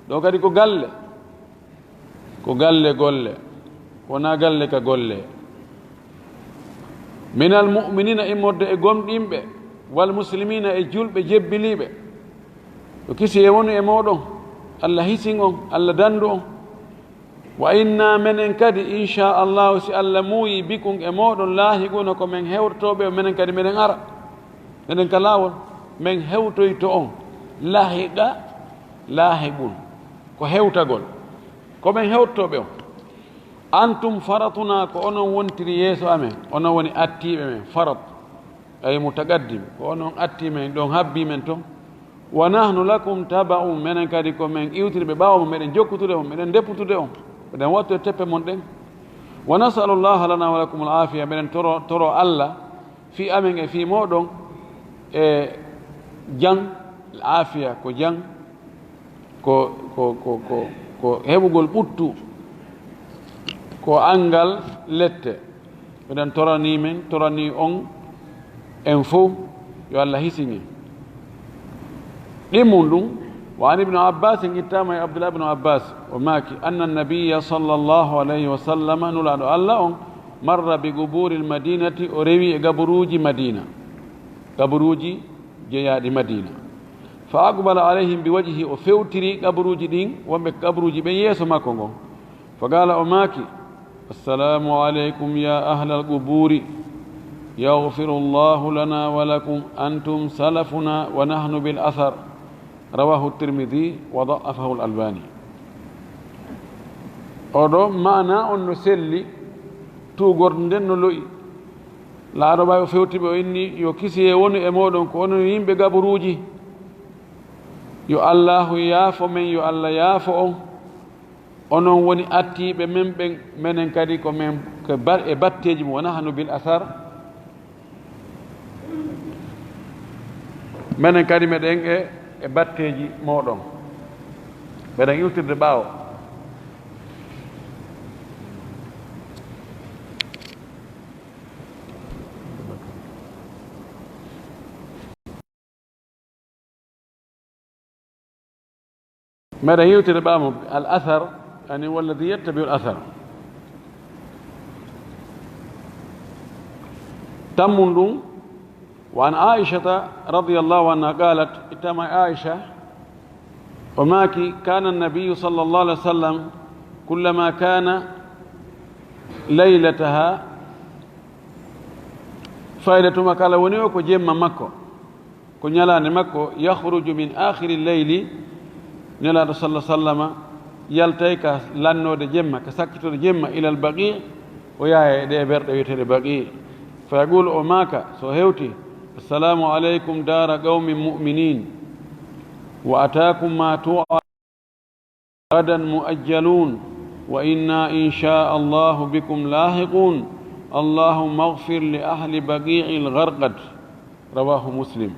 ɗo kadi ko galle golle wona galle ka golle min almuminina immorde e gomɗinɓe wal muslimina e julɓe jebbiliɓe ɗo kisi e woni e moɗon allah hisin on allah dandu on wa inna menen kadi inchallahu si allah muuyi bikum e moɗon laahiguna ko men hewtotoɓe menen kadi meɗen ara menen ka laawol men hewtoyto on laahiqa laahibun ko hewtagol komin hewtotoɓe on antum faratuna ko onon wontiri yeeso amen onon woni attiɓe men farat ay mutaqaddim ko onon atti men ɗon habbi men toon wa nahnu lakum tabaun menen kadi ko men iwtirɓe ɓawo mo meɗen jokkutude on meɗen depputude on meɗen wattude teppe mon ɗen wa nasalu llaha lana wa lakum al afiya meɗen toro allah fi amen e fi moɗon e jang al afiya ko jang ko heɓugol ɓuttu ko angal lette meɗen torani men torani on en fof yo allah hisini ɗimmum ɗum wa an ibnu abbas ittama e abdullah ibnu abbas o maaki anna annabiya sallllahu alayhi wa sallam nulaɗo allah on marra bi guburi lmadinati o rewi e gaburuji madina gaburuji jeeyaɗi madina fa aqbala alayhim bi wajhi o fewtiri gaburuji ɗin wonɓe gaburuji ɓen yeeso makko ngon fa qala o maaki السلام عليكم يا أهل القبور يغفر الله لنا ولكم أنتم سلفنا ونحن بالأثر رواه الترمذي وضعفه الألباني. oɗo mana on no selli tugorde nden no loyi laaɗo ɓawi o fewtiɓe o inni yo kisi e woni e moɗon ko onon yimɓe gaburuji yo allahu yaafo men yo allah yaafo on onon woni attiɓe men ɓen menen kadi ko men e batteji mo wona hano bil athar menen kadi meɗen e batteji moɗon meɗen iwtirde ɓaawo ماذا يوتر بقى الأثر يعني هو الذي يتبع الأثر تمندون وعن عائشة رضي الله عنها قالت اتما عائشة وماك كان النبي صلى الله عليه وسلم كلما كان ليلتها فايدة ما قال ونيوكو جيم مكو كنيلان مكو يخرج من آخر الليل نلا صلى الله عليه وسلم يلتيك لانو دي جمع كسكتو دي جمع إلى البقيع ويا دي برد يتر البقيع فيقول أماك سوهوتي السلام عليكم دار قوم مؤمنين وأتاكم ما توعد غدا مؤجلون وإنا إن شاء الله بكم لاحقون اللهم اغفر لأهل بقيع الغرقد رواه مسلم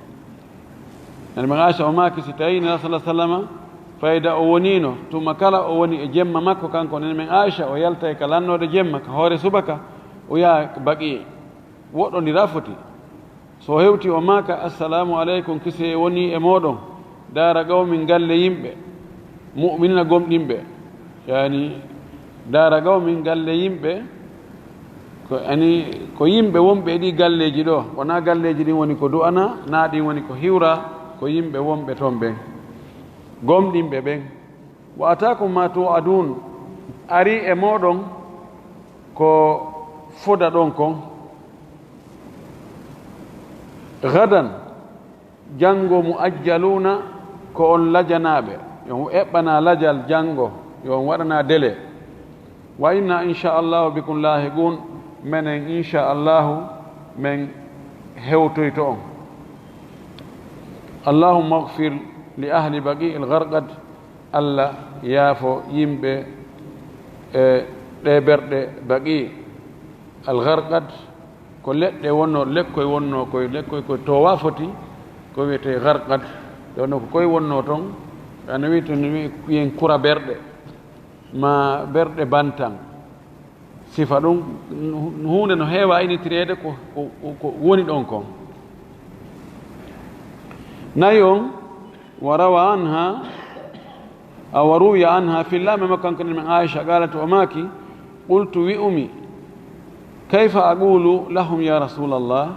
يعني مغاشا أماك ستين صلى الله عليه وسلم fayda o wonino tuma kala o woni e jemma makko kanko nen men Aisha o yalta e ka lannode jemma ka hoore subaka o yaha baqi woɗɗo ndira foti so hewti o maka assalamu aleykum kise woni e moɗon dara gawmin galle yimɓe mu'minina gomɗinɓe yani dara gawmin galle yimɓe ko yimɓe wonɓe e ɗi galleji ɗo wona galleji ɗin woni ko du'ana na ɗin woni ko hiwra ko yimɓe wonɓe toon ɓen gomɗinɓe ɓen wa atakum ma tu'adun ari e moɗon ko foda ɗon kon gadan jango muajjaluna ko on lajanaɓe yo eɓɓana lajal jango yo on waɗana délai wa inna inchallahu bikum lahiqun menen inchallahu men hewtoyto on allahumma ighfir li ahli baqi il garqad allah yaafo yimɓe e ɗe berɗe baqi al garqad ko leɗɗe wonno lekkoye wonno koye lekkoye koye towa foti ko wiyete garqad ɗono ko koye wonno toon ana wi tono wiyen kura berɗe ma berɗe bantan sifa ɗum hunde no heewa initirede ko woni ɗon kon nayi on وروى عنها أو روي عنها في الله مكان كان من عائشة قالت وماكي قلت وأمي كيف أقول لهم يا رسول الله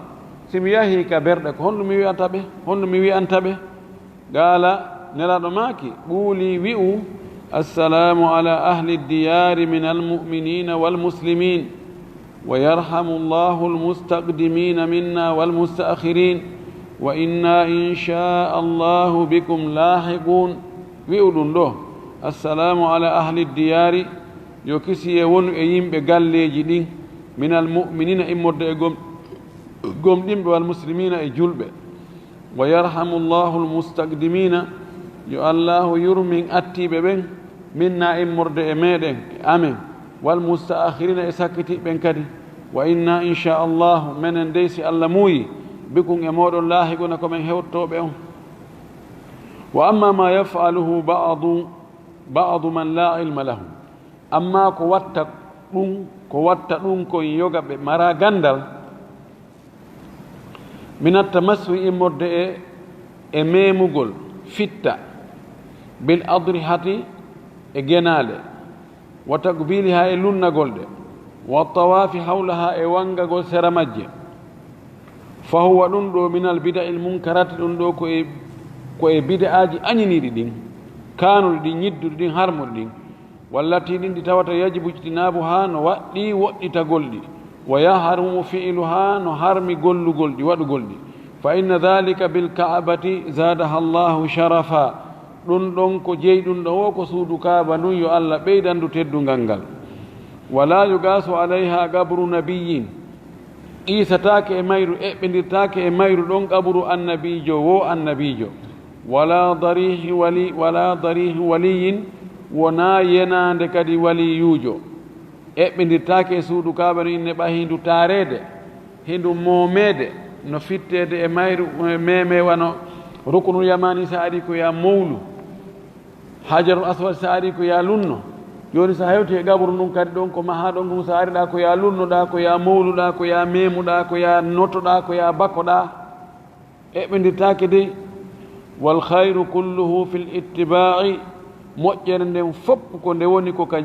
سمياهي كبردك هن ميوي أنتبه قال نلا ماكي قولي وئو السلام على أهل الديار من المؤمنين والمسلمين ويرحم الله المستقدمين منا والمستأخرين وإنا إن شاء الله بكم لاحقون ويقولون له السلام على أهل الديار يكسي ون أيم بقالي دين من المؤمنين إمرد قم دين والمسلمين إجلب ويرحم الله المستقدمين يو الله يرمين أتي ببن منا إمرد إميدن أمين والمستأخرين إساكتي بن كدي وإنا إن شاء الله من انديسي الله موي بكم يمور الله يقول لكم من هوتو بهم وأما ما يفعله بعض من لا علم له أما كوات كون يوغا مرا غندال من التمسح إمرد إميمغول فتا بالأضرحة إجنالة وتقبيلها إلونا غولد والطواف حولها إوانغا غول سرمجي فهو دندو من البدع المنكرات دندو كو بدعاجي أنينيدي دين كانوا دين يدو دين هرمو دين wallati ɗin ɗi tawata yajibu ijtinabuha no waɗɗi woɗɗitagol ɗi wa yahrumu fi'luha no harmi gollugol ɗi waɗugol ɗi fa inna dhalika bilka'bati zadaha Allahu sharafa ɗum ɗon ko jeyɗum ɗo o ko suudu kaaba ndun yo Allah ɓeydandu teddungal ngal wala yugasu alayha gabru nabiyin qisatake e mayru eɓɓedirtake e mayru ɗon qabru annabijo wo annabijo wala darihi waliyin wona yenande kadi waliyujo eɓɓedirtake e suudu kaaba no inne ɓa hindu taarede hindu momede no fittede e mayru meme wano ruknul yamani sa ari ko ya mawlu hajarul aswad sa ari ko ya lunno joni sa hewti e gabru ndun kadi ɗon ko maha ɗon ɗum sa ariɗa ko ya lunnoɗa ko ya mawluɗa ko ya memuɗa ko ya notoɗa ko ya bakkoɗa eɓɓedirtake dey wal khayru kulluhu fil ittiba'i moƴƴere nden fopp ko nde woni ko ka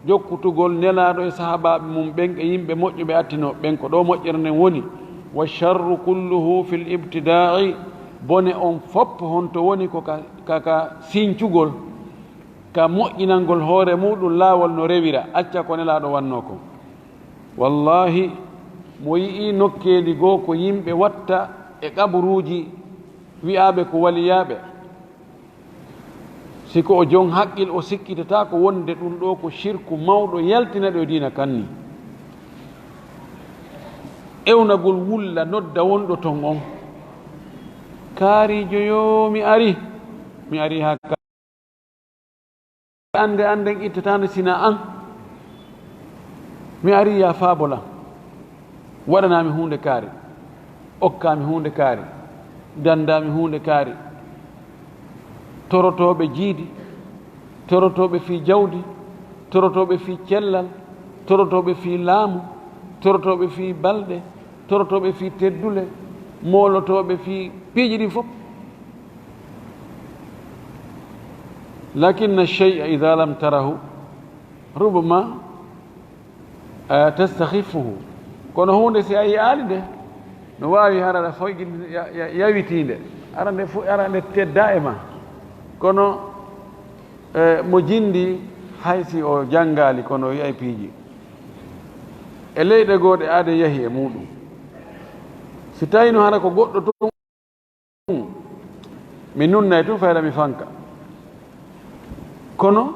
jokkutugol nelaɗo e sahabaɓe mum ɓen e yimɓe moƴƴuɓe attinoɓe ɓen ko ɗo moƴƴere nden woni wa sharru kulluhu fil ibtida'i bone on fopp honto woni ko ka sincugol ka moƴƴinalngol hoore muɗum laawol no rewira acca ko nelaɗo wanno ko wallahi mo yi'i nokkeeli goo ko yimɓe watta e kaburuji wi'aɓe ko waliyaɓe siko o jon haqqil o sikkitata ko wonde ɗum ɗo ko shirku mawɗo yaltina ɗo diina kanni ewnagol wulla nodda wonɗo ton on kaarijo yo mi ari ha anden ittatande sina an mi ari ya faabolam waɗanami hunde kaari okkami hunde kaari dandami hunde kaari torotoɓe jiidi torotoɓe fi jawdi torotoɓe fi cellal torotoɓe fi laamu torotoɓe fi balɗe torotoɓe fi teddule molotoɓe fi piiji ɗi fof lakinna shay'a ida lam tarahu rubama tastakhifuhu kono hunde si a yiyaali nde no wawi harata foygi yawitinde arande fo arande tedda e ma kono mo jindi haysi o jangali kono wiya piiji e leyɗe gooɗe aade yahi e muɗum si tawino hara ko goɗɗo tun mi nunnay tun fayda mi fanka kono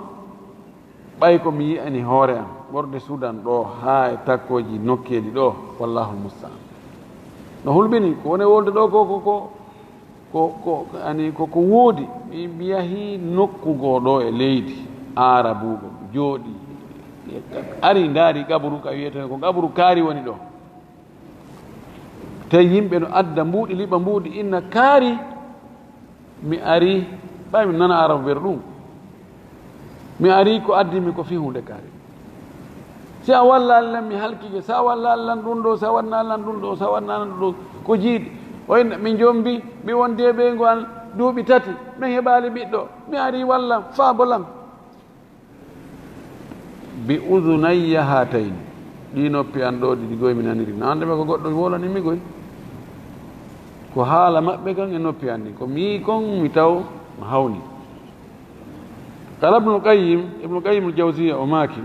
ɓay ko mi yiyani hoore am ɓorde sudan ɗo haa e takkoji nokkeeli ɗo wallahu lmustaan no hulɓini ko woni wolde ɗo ko woodi mi yahi nokkugo ɗo e leydi arabuɓe jooɗi ari ndaari gabru ka wiyete ko gabru kaari woni ɗo tawi yimɓe no adda mbuuɗi liɓa mbuuɗi inna kaari mi ari ɓay mi nana arabu wer ɗum mi ari ko addimi ko fi hunde kaari si a walla allah mi halkike sa walla allah ɗum ɗo sa wanna allah ɗum ɗo sa wanna allah ɗum ko jiiɗi oyna min jombi mi wondi e ɓeygo an duuɓi tati min heɓali ɓiɗɗo mi ari wallam faabolam bi udunayya hatayni ɗi noppi an ɗo ɗiɗi goy mi naniri no andeme ko goɗɗo wolanimi goy ko haala maɓɓe kan e noppi an ni ko mi kon mi taw mi hawni qala ibnu qayyim al-jawziya o maaki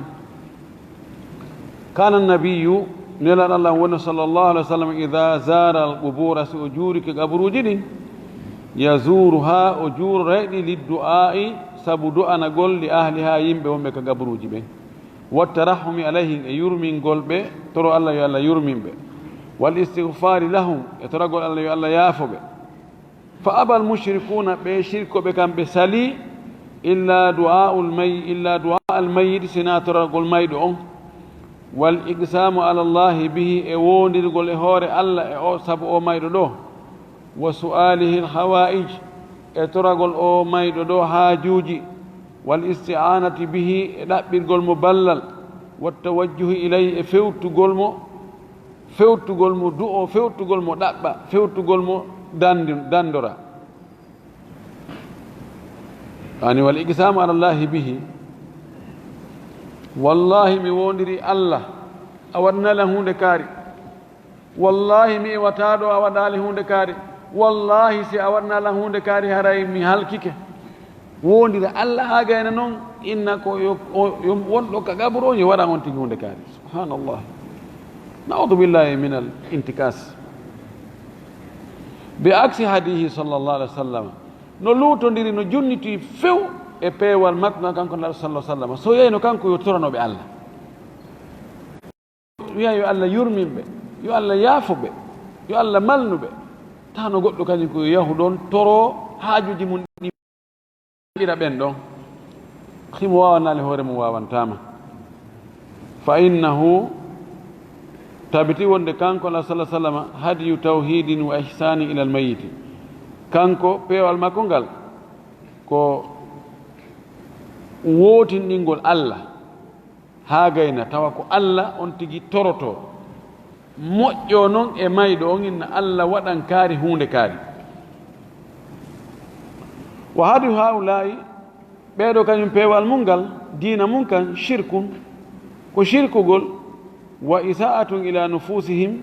kana nabiyu nelaɗo allah woni sallllahu alih wa sallam ida zara alqubura si o juuri ke gaburuji ɗin yazuruha o juuroreɗi liddu'a'i sabu du'anagol li ahliha yimɓe wonɓe ka gaburuji ɓen wattarahumi alayhim e yurmingol ɓe toro allah yo allah yurmin ɓe wal istighfari lahum e toragol allah yo allah yaafoɓe fa aba almushrikuna ɓe shirkoɓe kamɓe sali illa du'a almayit sina toragol mayɗo on wal iqsamu ala llahi bihi e wondirgol e hoore allah e o sabu o mayɗo ɗo wa su'alihi alhawaij e toragol o mayɗo ɗo haajuuji wal isti'anati bihi e ɗaɓɓirgol mo ballal wattawajjuhi ilayhi e fewtugol mo du'o fewtugol mo ɗaɓɓa fewtugol mo dandora ani wal iqsamu ala llahi bihi wallahi mi wondiri allah a waɗnala hunde kaari wallahi mi iwataɗo a waɗali hunde kaari wallahi si a waɗnala hunde kaari haray mi halkike wondira Allah ha gayna noon inna ko wonɗo ka gaburo yo waɗa on tigi hunde kaari subhanallah naudu billahi min al intikas be aksi hadihi sallllahu alih wa sallam no luutodiri no junniti few e peewal makko gan kanko nar sallah sallam so yeyno kanko yo toranoɓe Allah wiya yo Allah yurminɓe yo Allah yaafoɓe yo Allah malnuɓe tano goɗɗo kañum ko yahu ɗon toro haajuji mum ɗi ira ɓen ɗon himo wawanali hoore mum wawantama fa innahu tabiti wonde kanko ala sallah sallam hadiyu tawhidin wa ihsani ila al mayiti kanko peewal makko ngal ko wootinɗingol Allah ha gayna tawa ko Allah on tigi toroto moƴƴo noon e mayɗo on inna Allah waɗan kaari hunde kaari wa hadi haulayi ɓeeɗo kañum peewal mum ngal diina mum kan shirkun ko shirkugol wa isa'atun ila nufusihim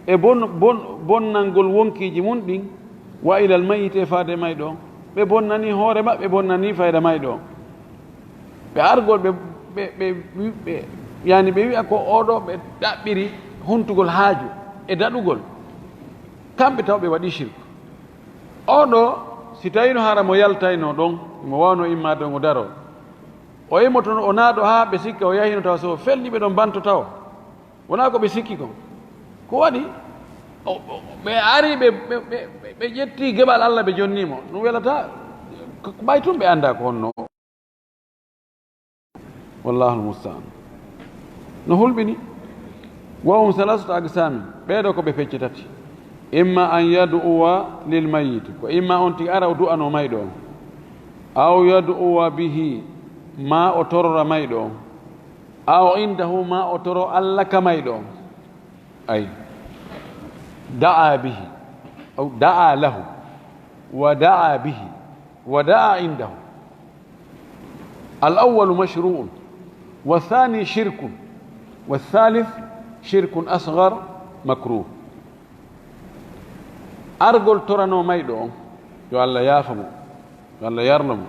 e bonnalngol wonkiji mum ɗin wa ilal mayite e faade mayɗo on ɓe bonnani hoore maɓɓe bonnani fayda mayɗo on ɓe argol ɓe yani ɓe wiya ko oɗo ɓe ɗaɓɓiri huntugol haaju e daɗugol kamɓe taw ɓe waɗi shirku oɗo si tawino hara mo yaltayno ɗon mo wawno immade ngo daro o immotono o naaɗo ha ɓe sikka o yahino tawa so felɗi ɓe ɗon banto taw wona ko ɓe sikki kon ko waɗi ɓe ari ɓe ƴetti geɓal Allah ɓe jonnimo ɗum welata ɓay tun ɓe anda ko honno wallahu almustaan no hulɓini wahum salasatu agsamin ɓeeɗo ko ɓe pecce tati imma an yadu'uwa lil mayiti ko imma on tigi ara o du'ano mayɗo on aw yadu'uwa bihi ma o torora mayɗo on aw indahu ma o toro Allah ka mayɗo on ay da'a bihi aw da'a lahu wa da'a bihi wa da'a indahu al awwalu mashru'un والثاني شرك والثالث شرك أصغر مكروه أرجل ترانو مايدو يو الله يافمو يو الله يرلمو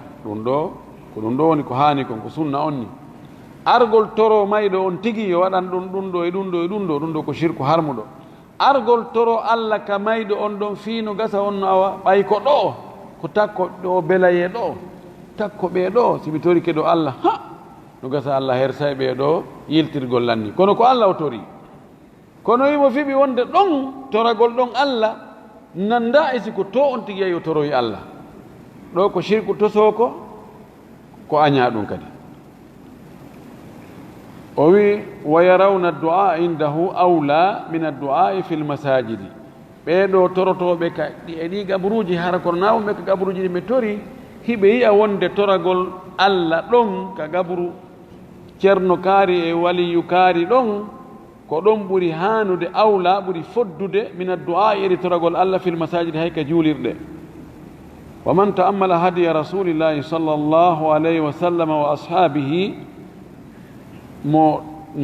دون ني كو هاني كون كو سنة أوني أرجل ترو مايدو أون تيجي يو وادان دون كو شرك هارمودو أرجل ترو الله كمايدو أون دون فينو غاسا أون أوا باي كو دو كو تاكو دو بلاي دو تاكو بي دو سيبي كدو الله ها no gasa Allah hersay ɓe ɗo yiltirgol lanni kono ko Allah o tori kono wimo fiɓi wonde ɗon toragol ɗon Allah nanda e siko to on tigi yahi o toroyi Allah ɗo ko shirku tosoko ko aña ɗum kadi o wi wa yarawna du'a indahu awla min addu'ai fi lmasajidi ɓeɗo torotoɓe ka ɗi gaburuji hara kono nawumɓe ko gaburuji ɗi ɓe tori hiɓe yiya wonde toragol Allah ɗon ka gaburu ceerno kaari e waliyu kaari ɗon ko ɗon ɓuri haanude awla ɓuri foddude min addu'a iri toragol Allah fil masajidi hay ka juulirɗe wa man ta'ammala hadiya rasulillahi sallallahu alayhi wa sallam wa ashabihi mo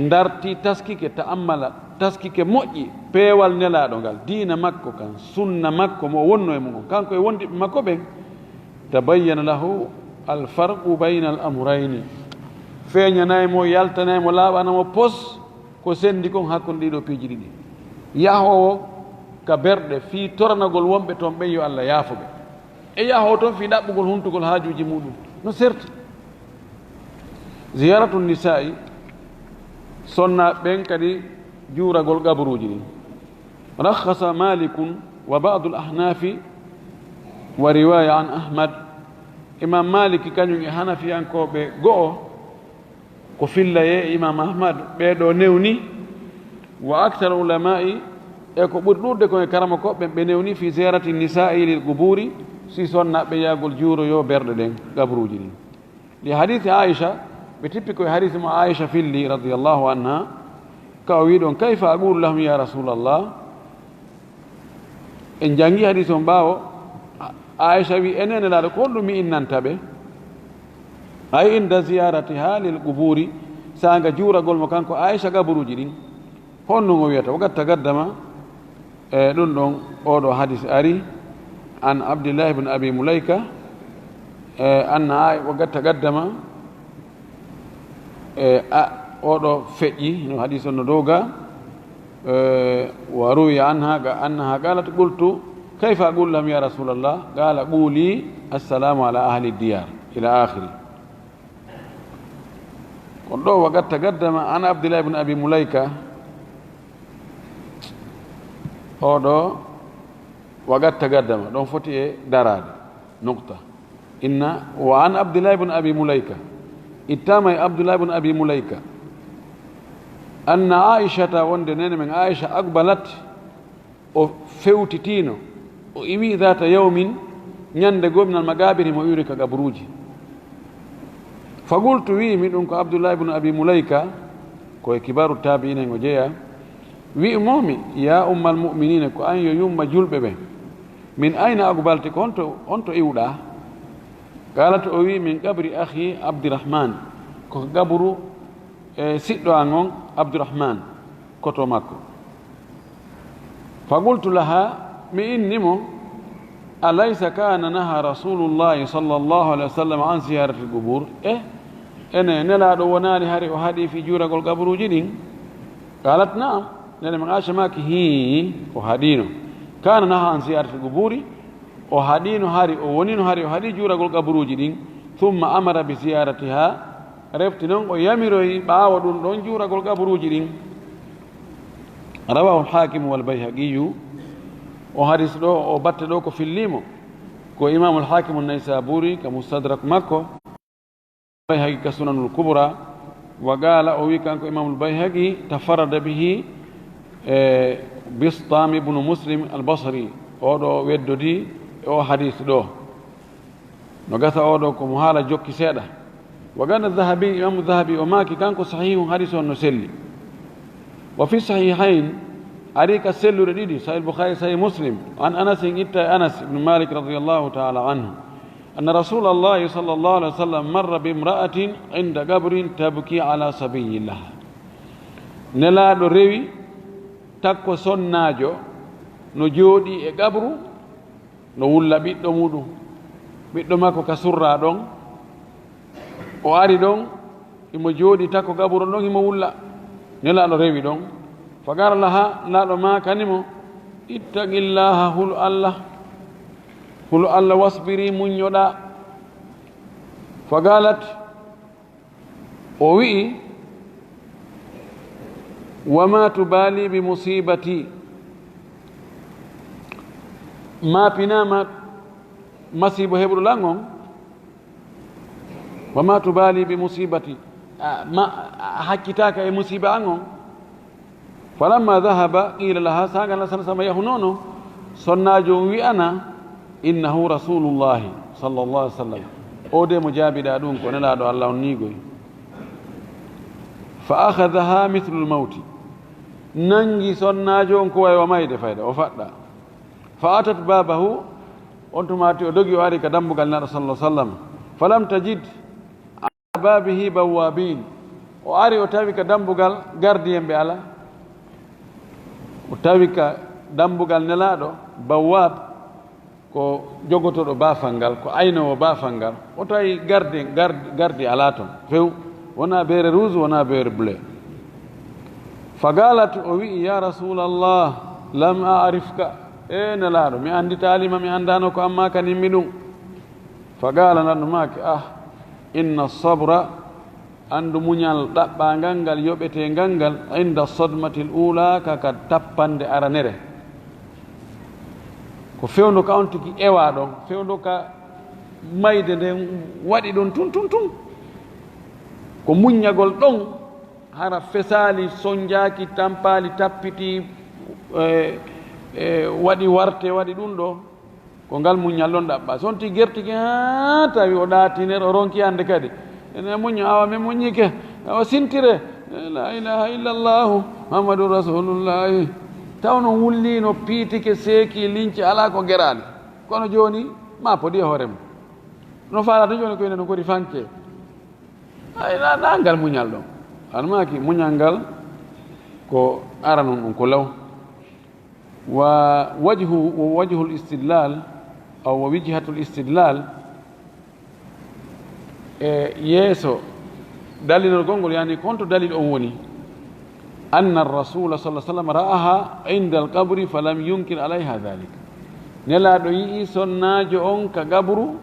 darti taskike ta'ammala taskike moƴƴi peewal nelaɗo ngal diina makko kan sunna makko mo wonno e mum kanko e wondiɓe makko ɓen tabayyana lahu alfarqu bayna al amrayni feeñanaymo yaltanaymo laaɓanamo pos ko sendi kon hakkunde ɗiɗo piiji ɗiɗi yahowo ka berɗe fii toranagol wonɓe toon ɓen yo Allah yaafoɓe e yahowo toon fii ɗaɓɓugol huntugol haajuji muɗum no serti ziyaratu nisa'i sonna ɓen kadi juuragol gaburuji ɗin rakhasa malikun wa ba'du al ahnafi wa riwaya an ahmad imam maliki kañum e hanafiyankoɓe go'o ko fillaye imam ahmad ɓeɗo newni wa actar ulama'i e ko ɓuri ɗurde koye karama koɓɓe ɓe newni fi ziyarati nisa'i lil quburi si sonnaɓe yagol juuroyo berɗe ɗen gabruji ɗin li hadithi aicha ɓe tippi koye hadithi mo aicha filli radiallahu anha ka o wiɗon kayfa aqulu lahum ya rasulallah en jangi hadith on ɓaawo aicha wi enene laaɗo ko ɗum mi innantaɓe ay inda ziyarati ha lil quburi sanga juuragol mo kanko aicha gaburuji ɗin honno o wiyata wagat tagaddama e ɗum ɗon oɗo hadis ari an abdillah ibne abi moulayka anna وقد تقدم oɗo feƴƴi no hadis on no doga وروي عنها أنها قالت قلت كيف أقول لهم يا رسول الله قال قولي السلام على أهل الديار إلى آخره وقد تقدم عن عبد الله بن أبي مليكة oɗo وقد تقدم دون فتي دراد نقطة إن وعن عبد الله بن أبي مليكة اتامي عبد الله بن أبي مليكة أن عائشة وندنين من عائشة أقبلت وفوتتينو وإمي ذات يوم يندقو من المقابر مؤيرك قبروجي فقلت وي من عبد الله بن أبي مليكة كوي كبار التابعين وجيا وي مومي يا أم المؤمنين كو أن يوم جلب به من أين أقبلتك أنت إودا قالت أوي من قبر أخي عبد الرحمن كو قبرو سيدو عنون عبد الرحمن كتو ماكو فقلت لها من نمو أليس كان نهى رسول الله صلى الله عليه وسلم عن زيارة القبور أنا نلا دوناني هاري وهادي في جورة القبر جدين قالت نعم لأن من عاش ماك هي وهادينو كان نهى عن زيارة القبور وهادينو هاري ونينو هاري وهادي جورة القبر جدين ثم أمر بزيارتها رفتنون ويمروا باودون دون جورة القبر جدين رواه الحاكم والبيهقي وحديث دو او بات دو في الليمو كو امام الحاكم النيسابوري كمستدرك مكو البيهقي كسنن الكبرى وقال او كان امام البيهقي تفرد به بسطام بن مسلم البصري او دو ودودي او حديث دو نغتا او دو كو حالا جوكي سيدا وقال الذهبي امام الذهبي وماكي كان صحيح حديث نسلي وفي الصحيحين أريك السل رديدي صحيح البخاري صحيح مسلم عن أنس إتا أنس بن مالك رضي الله تعالى عنه أن رسول الله صلى الله عليه وسلم مر بامرأة عند قبر تبكي على صبي الله نلا روي تكو سناجو نجودي قبر نولا بيدو مودو بيدو ماكو كسرى دون واري دون إما جودي تكو قبر دون إما ولا نلا روي دون فقال لها لا ما كنمو اتق الله هل الله واصبري من يدا فقالت وي وما تبالي بمصيبتي ما بنام مصيبه هبر لانهم وما تبالي بمصيبتي ما حكيتاك اي مصيبه عنهم فلما ذهب قيل لها ساقا لسنا سما يهنونو صناجو ويأنا إنه رسول الله صلى الله عليه وسلم أودي مجابدا دون كونلا دو الله نيغوي فأخذها مثل الموت ننجي صناجو كوي ومايد فايدا وفادا فأتت بابه أنتماتي ودوغي واري كدمبو قال صلى الله عليه وسلم فلم تجد على بابه بوابين واري وتابي كدمبو قال غارديان بألا utawika dambugal nelaɗo bawwab ko jogotoɗo bafangal ko aynowo bafangal o tawi gardi ala toon few wona beere rouge wona beere bleu fagalat o wi'i ya rasulallah lam arifka nelaɗo mi anditalima mi andano ko amma kanimmi ɗum fagala nanɗumaki inna sabra andu muñal ɗaɓɓangal ngal yoɓetengal ngal inda sodmatil ula kaka tappande aranere ko fewndo ka on tigi ewa ɗon fewndo ka mayde nden waɗi ɗum tun ko muññagol ɗon hara fesali sonjaki tampali tappiti waɗi warte waɗi ɗum ɗo ko ngal muñal ɗon ɗaɓɓa so on tigi gertiki ha tawi o ɗatinere o ronki hande kadi ene muño awa mi muñike awa sintire la ilaha illallahu muhammadu rasulullahi taw no wullino piitike seeki linci ala ko gerali kono joni ma podi e hoorema no falata joni ko ene no kodi fanke na ngal muñal ɗon almaki muñal ngal ko ara non ɗum ko law wa wajhu l istidlal aw wa wijhatu l istidlal yeeso dalilol gongol yani konto dalil on woni anna ar-rasul sallallahu alaihi wasallam ra'aha inda al-qabri falam yunkir alayha dhalika nelaɗo yii sonnajo on ka gabru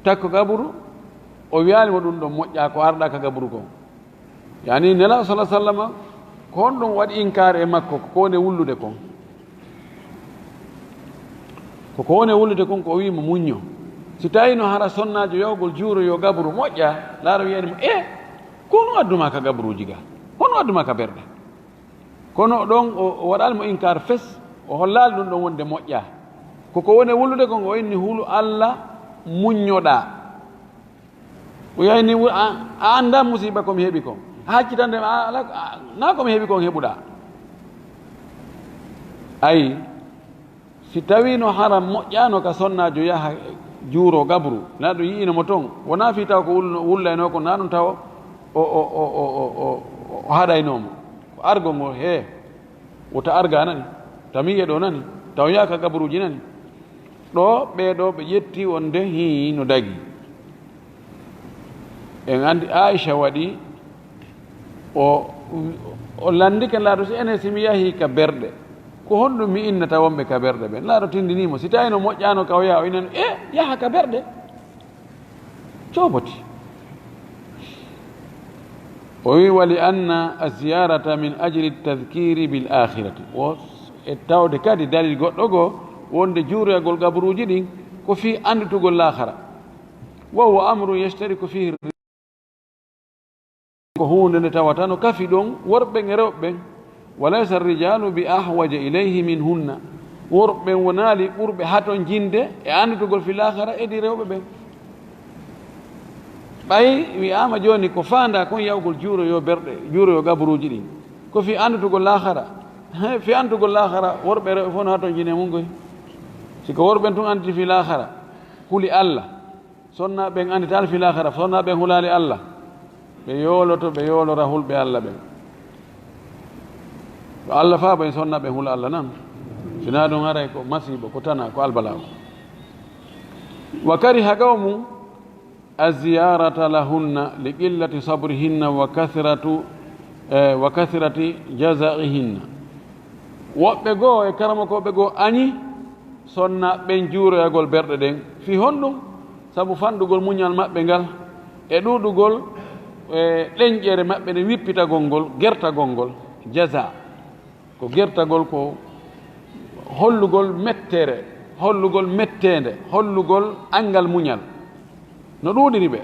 takko gabru o wiyalimo ɗum ɗon moƴƴa ko arɗa ka gabru kon yani nelaɗo sallah sallam kon ɗum waɗi inkare e makko ko woni wullude kon koko woni wullude kon ko o wimo muñño si tawi no hara sonnajo yawgol juuro yo gabru moƴƴa laara wiyanimo kono adduma ka gabruji ga hono adduma ka berɗe kono ɗon o waɗalimo inkar fes o hollali ɗum ɗon wonde moƴƴa koko woni wullude kon o inni hulu allah muññoɗa o yayni a anda musiba komi heeɓi kon a haccitande na komi heeɓi kon heɓuɗa ayi si tawi no hara moƴƴano ka sonnajo yaha juuro gabru naɗo yiinomo toon wona fi taw ko wullayno ko na ɗum taw o haɗaynomo ko argo ngo he wota arga nani tamiye ɗo nani taw yaka gabruji nani ɗo ɓeɗo ɓe ƴetti wonde hi no dagi en andi aicha waɗi o landike laaɗo si ene simi yahi ka berɗe ko honɗum mi innata wonɓe ka berɗe ɓen laaɗo tindinimo si tawi no moƴƴano ka o yaha o inano yaha ka berɗe cooboti o wi wali anna aziyarata min ajli tadkiri bil akhirati o e tawde kadi dalil goɗɗo goo wonde juuroyagol gabruji ɗin ko fi andutugol lahara wa huwa amru yashtariku fihi ko hunde nde tawata no kafi ɗon worɓen e rewɓeɓen walaysa arrijalu bi ahwaja ilayhi min hunna worɓen wonali ɓurɓe haton jinde e andutugol fi lahara edi rewɓe ɓen ɓay wiyama joni ko fanda kon yawgol juuroyo berɗe juuroyo gabruji ɗin ko fi andutugol lahara fi andutugol lahara worɓe rewɓe fof no haton jinde mum goy siko worɓen tun anditi fi lahara huli allah sonnaɓen andital fi lahara sonnaɓen hulali allah ɓe yooloto ɓe yoolora hulɓe allah ɓen ko allah fa ɓen sonnaɓen hula allah nan sina ɗum haray ko masiba ko tana ko albalako wa kariha qawmu aziyarata lahunna li qillati sabrihinna wa kathirati jazaihinna woɓɓe goo e karamakoɓe goo añi sonna ɓen juuroyagol berɗe ɗen fi honɗum sabu fanɗugol muñal maɓɓe ngal e ɗuɗugol ɗeñƴere maɓɓe nde wippitagol ngol gertagol ngol jaza ko gertagol ko hollugol mettere hollugol mettende hollugol angal muñal no ɗuɗiri ɓe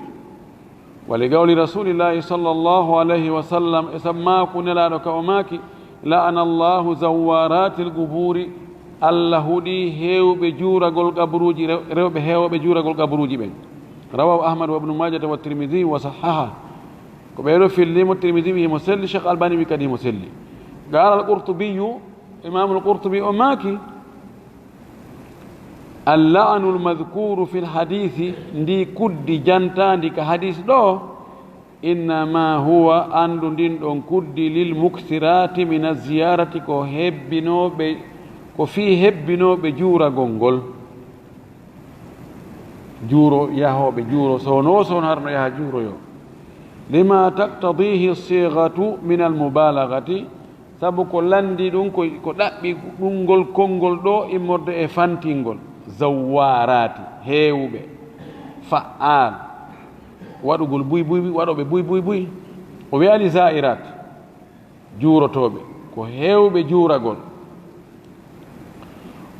wali gawli rasulillahi sallllahu alayhi wa sallam e sammaku nelaɗo ka o maaki la'ana allahu zawarati l quburi allah huuɗi heewɓe juuragol gabruji rewɓe heewɓe juuragol gabruji ɓen rawahu ahmad wa ibnu majata wa tirmidi wa sahaha ko ɓeeɗo fillimo tirmidi wi himo selli cheikh albani wi kadi himo selli gaara alqurtubiyu imamu alqurtubi o maaki alla'anu lmadkuru fi lhadithi ndi kuddi jantandi ka hadis ɗo innama huwa andu ndin ɗon kuddi lilmuksirati min aziyarati ko hebbinoɓe ko fi hebbinoɓe juuragol ngol juuro yahoɓe juuro sowno sowno harno yaha juuroyo lima taqtadihi sigatu min almubalagati sabu ko landi ɗum ko ɗaɓɓi ɗumngol konngol ɗo immorde e fantingol zawarati heewɓe fa'al waɗugol buy buy waɗoɓe buy buy buy o wiyani zairat juurotoɓe ko heewɓe juuragol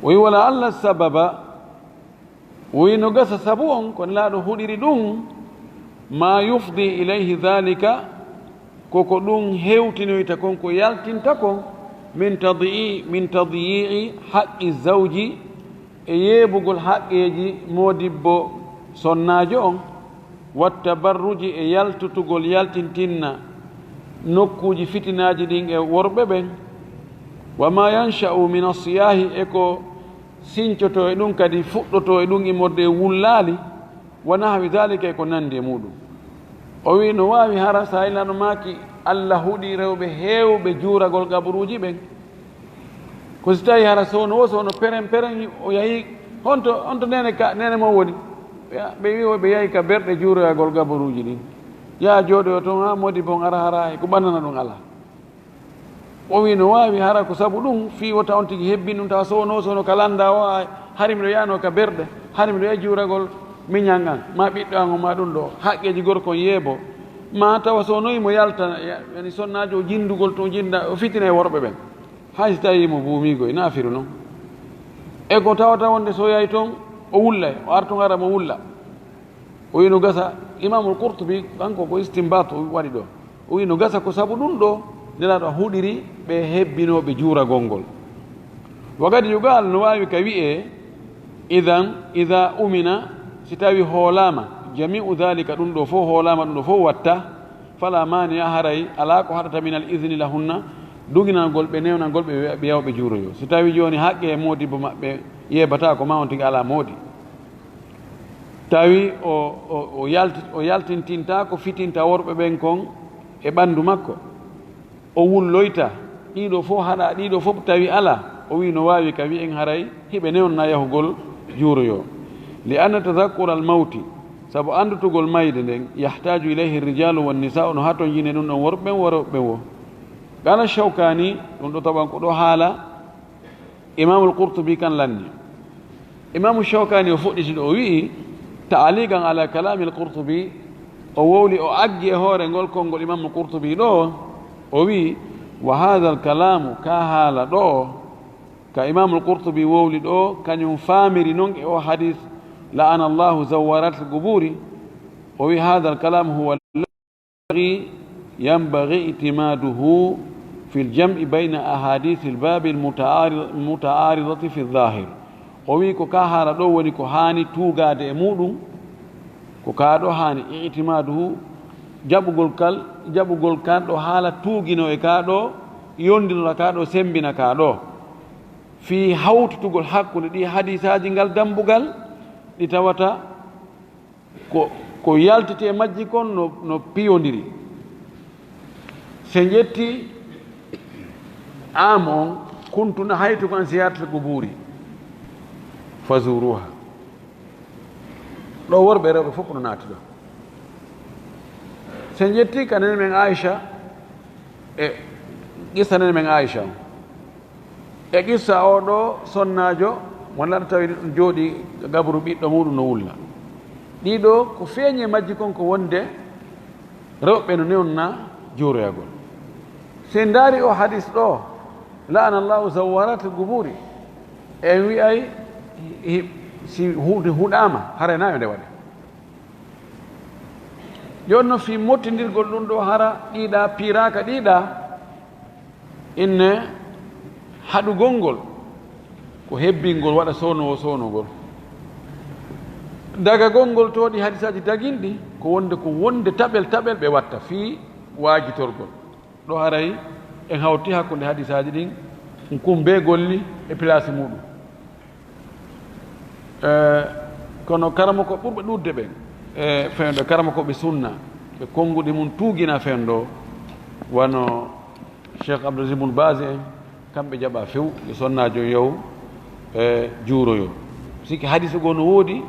o wi wala allah sababa o wi no gasa sabu on kono laaɗo huɗiri ɗum ma yufdi ilayhi dhalika koko ɗum hewtinoyta kon ko yaltinta kon min tadyi'i haqqi zawji e yeebugol haqqeji modibbo sonnajo on wattabarruji e yaltutugol yaltintinna nokkuji fitinaji ɗin e worɓe ɓen wama yansha'u min asiyahi e ko sincoto e ɗum kadi fuɗɗoto e ɗum immorde wullaali wona hawi dalika e ko nandi e muɗum o wi no wawi hara sa ilano maaki allah huuɗi rewɓe heewɓe juuragol gabruji ɓen ko si tawi hara sowno wo sowno peren peren o yahi honto nene mo woni ɓe wi ɓe yahi ka berɗe juuroyagol gabaruji ɗin ya jooɗoyo toon ha modi bon ara hara ko ɓannana ɗum ala o wi no wawi hara ko sabu ɗum fi wota on tigui hebbin ɗum tawa sono ka landa o hari miɗo yano ka berɗe hari miɗo yaha juuragol miñan an ma ɓiɗɗo an o ma ɗum ɗo haqqeji gorkon yeebo ma tawa so noyi mo yalta yani sonnajo o jindugol to jinda o fitina e worɓe ɓen hay so tawi mo buumigo e nafiru noon e ko tawata wonde so yahi toon o wullay o arton ara mo wulla o wi no gasa imamul Qurtubi kanko ko istimbat o waɗi ɗo o wi no gasa ko sabu ɗum ɗo nelaɗo a huɗiri ɓe hebbinoɓe juuragol ngol wagati yugal no wawi ka wi'e ida umina si tawi hoolama jami'u dhalika ɗum ɗo fof hoolama ɗum ɗo fof watta fala mani a haray ala ko haɗata min al idni lahunna duginalgol ɓe newnalgol ɓe yawɓe juuroyo si tawi joni haqqe e modibo maɓɓe yeɓata ko ma on tigui ala moodi tawi o yaltintinta ko fitinta worɓe ɓen kon e ɓandu makko o wulloyta ɗiɗo fof haɗa ɗiɗo fof tawi ala o wi no wawi ka wi en haray hiɓe newna yahugol juuroyo li anna tadakkura al mawti saabu andutugol mayde nden yahtaju ilayhi rijalu wannisa no hato jine ɗum ɗon worɓe ɓen worɓe wo qala Shawkani ɗum ɗo taɓan ko ɗo haala imamul Qurtubi kan lanni imamu Shawkani o fuɗɗiti ɗo o wi'i ta'aliqan ala kalami al Qurtubi o wowli o aggi e hoore ngol konngol imamul Qurtubi ɗo o wi wa hadha al kalamu ka haala ɗo ka imamul Qurtubi wowli ɗo kañum famiri noon e o hadis la'ana allahu zawarat al quburi o wi hadha al kalamu huwa alladhi yanbaghi itimaduhu في الجمع بين أحاديث الباب المتعارضة في الظاهر o wi ko ka haala ɗo woni ko haani tuugade e muɗum ko ka ɗo haani itimaduhu jaɓugol kan ɗo haala tuugino e ka ɗo yondinora ka ɗo sembina ka ɗo fi hawtutugol hakkude ɗi hadisaji ngal dambugal ɗi tawata ko yaltiti e majji kon no piyodiri se jetti am on kuntuna haytu kan ziyarata quburi fazuruha ɗo worɓe rewɓe fof no naati ɗo se jetti ka nene men Aicha e qissa nene men Aicha e qissa o ɗo sonnajo mo laɗa tawi ɗum jooɗi gabru ɓiɗɗo muɗum no wulla ɗiɗo ko feeñi e majji kon ko wonde rewɓe no newna juuroyagol se ndaari o hadis ɗo la'ana allahu zawarat al-quburi en wi'ay si huɗama hara nayo nde waɗe joni noon fi mottidirgol ɗum ɗo hara ɗiɗa piraka ɗiɗa inne haɗugol ngol ko hebbingol waɗa sonogol daga gongol to ɗi hadisaji daguinɗi ko wonde taɓel ɓe watta fi waajitorgol ɗo haray en hawti hakkude hadisaji ɗin kumbe golli e place muɗum kono karama ko ɓurɓe ɗudde ɓen e fewndo karama koɓe sunna ɓe konnguɗi mum tuugina fewndo wano cheikh Abdoulaziz Ibn Baz en kamɓe jaɓa few ɓe sonnajo yow e juuroyo siki hadise goo no woodi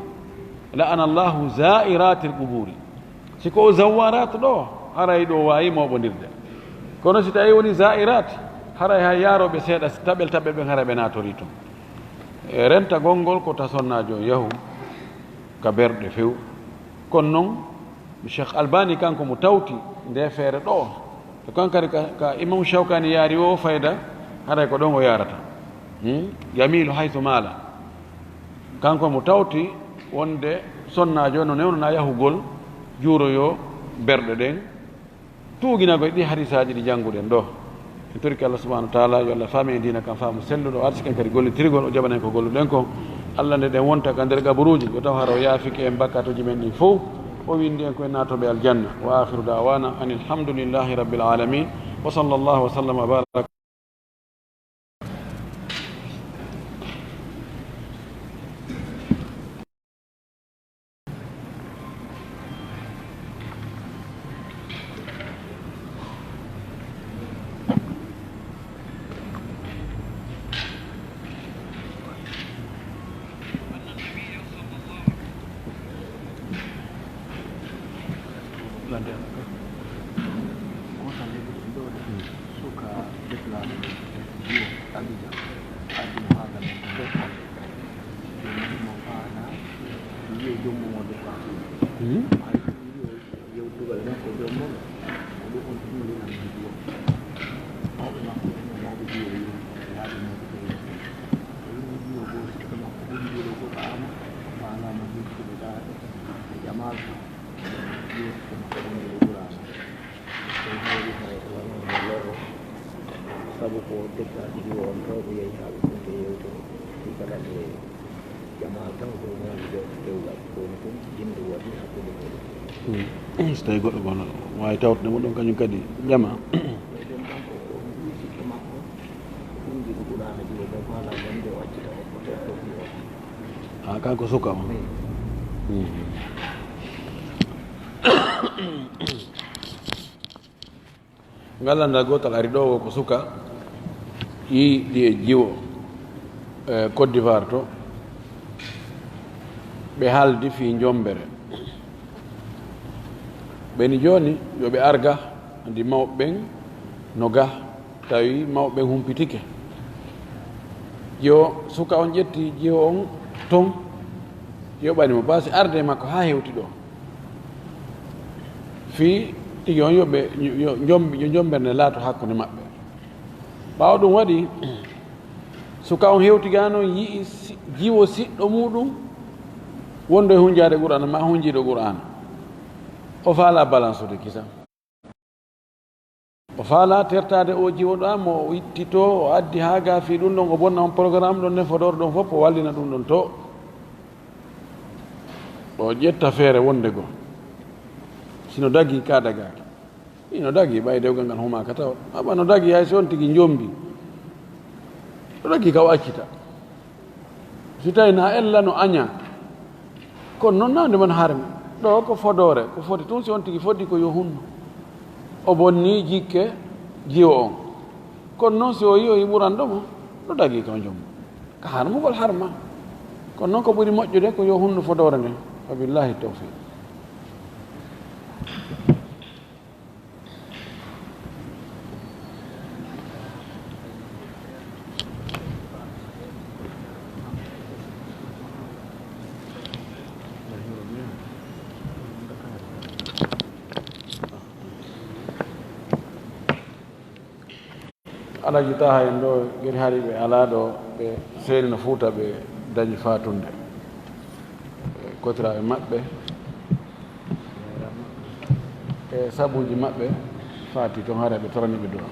la'ana allahu zairati l quburi siko o zawarat ɗo haray ɗo wawi moɓodirde kono si tawi woni zairat haray ha yaaroɓe seeɗa taɓel ɓen hara ɓe natori toon e renta gongol ko ta sonnajo yahu ka berɗe few kono noon cheikh Albani kanko mo tawti nde feere ɗo e kankadi ka imam Shawkani yaari o fayda haray ko ɗon o yarata yamilu haythu mala kanko mo tawti wonde sonnajo no newnana yahugol juuroyo berɗe ɗen tuuginago e ɗi hadisaji ɗi jannguɗen ɗo en torki Allah subahanahu wa taala yo Allah faami e dina kam faamu selluɗo arsi ken kadi gollitirgol o jaɓanen ko golluɗen ko Allah nde ɗen wonta ka nder gaburuji yo taw hara o yaafike en bakkatuji men ɗin fof o windi en koye naatoɓe aljanna wa akhiru dawana an alhamdulillahi rabbil alamin wa sallallahu wa sallam wa baraka so tawi goɗɗo gono wawi tawtudemo ɗum kañum kadi jama ha kanko suka o ngallanda gotal ari ɗo ko suka yi ɗi e jiwo Côte d'Ivoire to ɓe haaldi fi jombere ɓeni joni yoɓe arga andi mawɓe ɓen no ga tawi mawɓe ɓen humpitike yo suka on ƴetti jiwo on ton yoɓanimo basi arde makko ha hewti ɗo fi tigi on yoɓe yo jombere nde laato hakkude maɓɓe ɓawa ɗum waɗi suka on hewtigano yii jiwo siɗɗo muɗum wondo e hunjade qur'ana ma hunjiɗo qur'ana o faala balance ude kisa o faala tertade o jiwo ɗo mo o ittito o addi ha ga fi ɗum ɗon o bonna on programme ɗon ne fodore ɗon fof o wallina ɗum ɗon to o ƴetta feere wonde goo sino dagi ka dagaki ino dagi ɓay dewgal ngal humaka tawa aɓa no dagi hay so on tigui jombi ɗo dagi ka o accita si tawi na ella no aña kono noon nawde man harmi ɗo ko fodore ko foti tun si on tigui foddi ko yo hunno o bonni jikke jiwo on kono noon si o yi o yi ɓuranɗomo ɗo dagi ka jombo ka harmugol harma kono noon ko ɓuuri moƴƴude ko yo hunno fodore nden fa billahi tawfiq alaji taha en ɗo geni haali ɓe ala ɗo ɓe seeni no Fuuta ɓe dañi fatunde kotiraɓe maɓɓe e sabuji maɓɓe faati toon haare ɓe toraniɓe dow